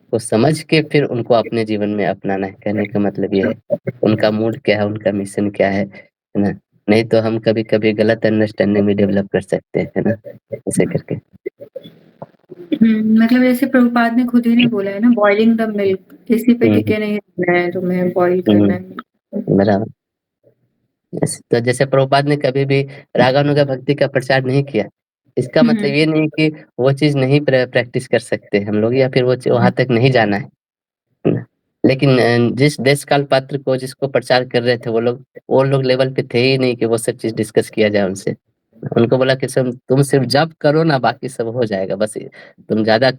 को समझ के फिर उनको अपने जीवन में अपनाना है। कहने का मतलब ये है उनका मूड क्या है, उनका मिशन क्या है ना। नहीं तो हम कभी कभी गलत अंडरस्टैंडिंग भी डेवलप कर सकते हैं, है ना, ऐसे करके। मतलब जैसे प्रभुपाद ने खुद ही ने बोला है ना, बॉइलिंग द मिल्क, इसी पे हुँ, टिके नहीं रहना है तुम्हें, बॉयल करना है। बराबर। तो जैसे प्रभुपाद ने कभी भी रागानुगा भक्ति का प्रचार नहीं किया। इसका मतलब ये नहीं कि वो चीज़ नहीं प्रैक्टिस कर सकते हम लोग या फिर वहाँ तक नहीं जाना है ना? लेकिन जिस देश काल पात्र को जिसको प्रचार कर रहे थे वो लोग लेवल पे थे ही नहीं कि वो सब चीज़ डिस्कस किया जाए उनसे। उनको बोला कि सब तुम सिर्फ जप करो ना, बाकी सब हो जाएगा, बस तुम ज़्यादा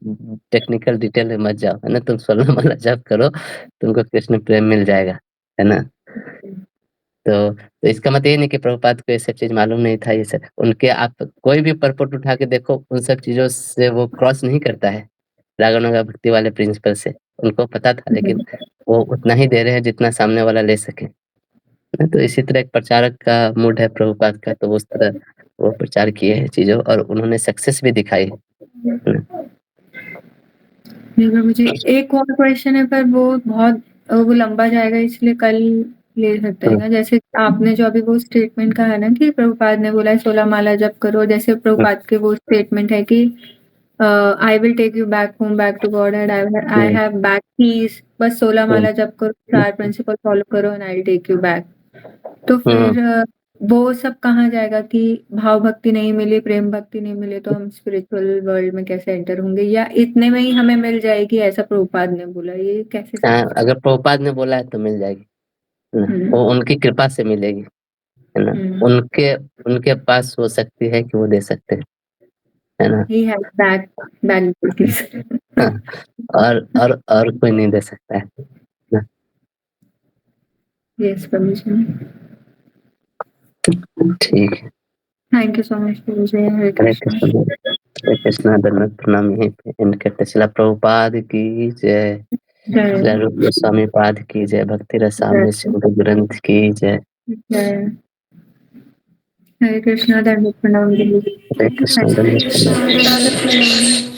टेक्निकल डिटेल में मत जाओ, है ना? तुम 16 माला जप करो, तुमको कृष्ण प्रेम मिल जाएगा, है ना? तो इसका मतलब ये नहीं कि प्रभुपाद को ये सब चीज़ मालूम नहीं था, ये सब उनके आप कोई भी परपट उठा के देखो, उन सब चीज़ों से वो क्रॉस नहीं करता है, रागानुगा भक्ति वाले प्रिंसिपल से। उनको पता था, लेकिन वो उतना ही दे रहे हैं जितना सामने वाला ले सके। तो इसी तरह एक प्रचारक का मूड है प्रभुपाद का, तो उस तरह वो प्रचार किए हैं चीज़ों और उन्होंने सक्सेस भी दिखाई है। नहीं, पर मुझे एक और क्वेश्चन है, पर वो बहुत वो लंबा जाएगा, इसलिए कल ले सकते हैं हुँ, ना। जैसे आपने जो अभी वो स्टेटमेंट कहा ना कि प्रभुपाद ने बोला है 16 माला जप करो, जैसे हुँ, प्रभुपाद के वो स्टेटमेंट है कि I will take you back home, back to God and I hmm, have back keys, बस 16 हुँ, माला जप करो, हुँ, 4 प्रिंसिपल फॉलो करो and I will take you back. तो हुँ, फिर वो सब कहाँ जाएगा कि भाव भक्ति नहीं मिली, प्रेम भक्ति नहीं मिली, तो हम स्पिरिचुअल वर्ल्ड में कैसे एंटर होंगे, या इतने में ही हमें मिल जाएगी, ऐसा प्रभुपाद ने बोला, ये कैसे हाँ, सच है? अगर प्रभुपाद ने बोला है तो मिल जाएगी, है ना? हुँ, वो उनकी कृपा से मिलेगी, है ना? हुँ। उनके उनके पास हो सकती है कि वो दे सकते हैं, है ना? He has back keys. हाँ, और कोई नहीं दे सकता है ना? यस प्रभु। ठीक है। थैंक यू सो मच प्रभु जी। हरे हरे कृष्णा। कृष्ण, हरे कृष्णा, दंडवत प्रणाम। यहीं पे एंड करते हैं। श्रील प्रभुपाद की जय, जय श्रील रूप गोस्वामी पाद की जय, भक्ति जय रसामृत सिंधु ग्रंथ की जय। जय। हरे कृष्णा, दंडवत प्रणाम। हरे कृष्ण, हरे दंडवत कृष्ण प्रणाम। दंडवत प्रणाम।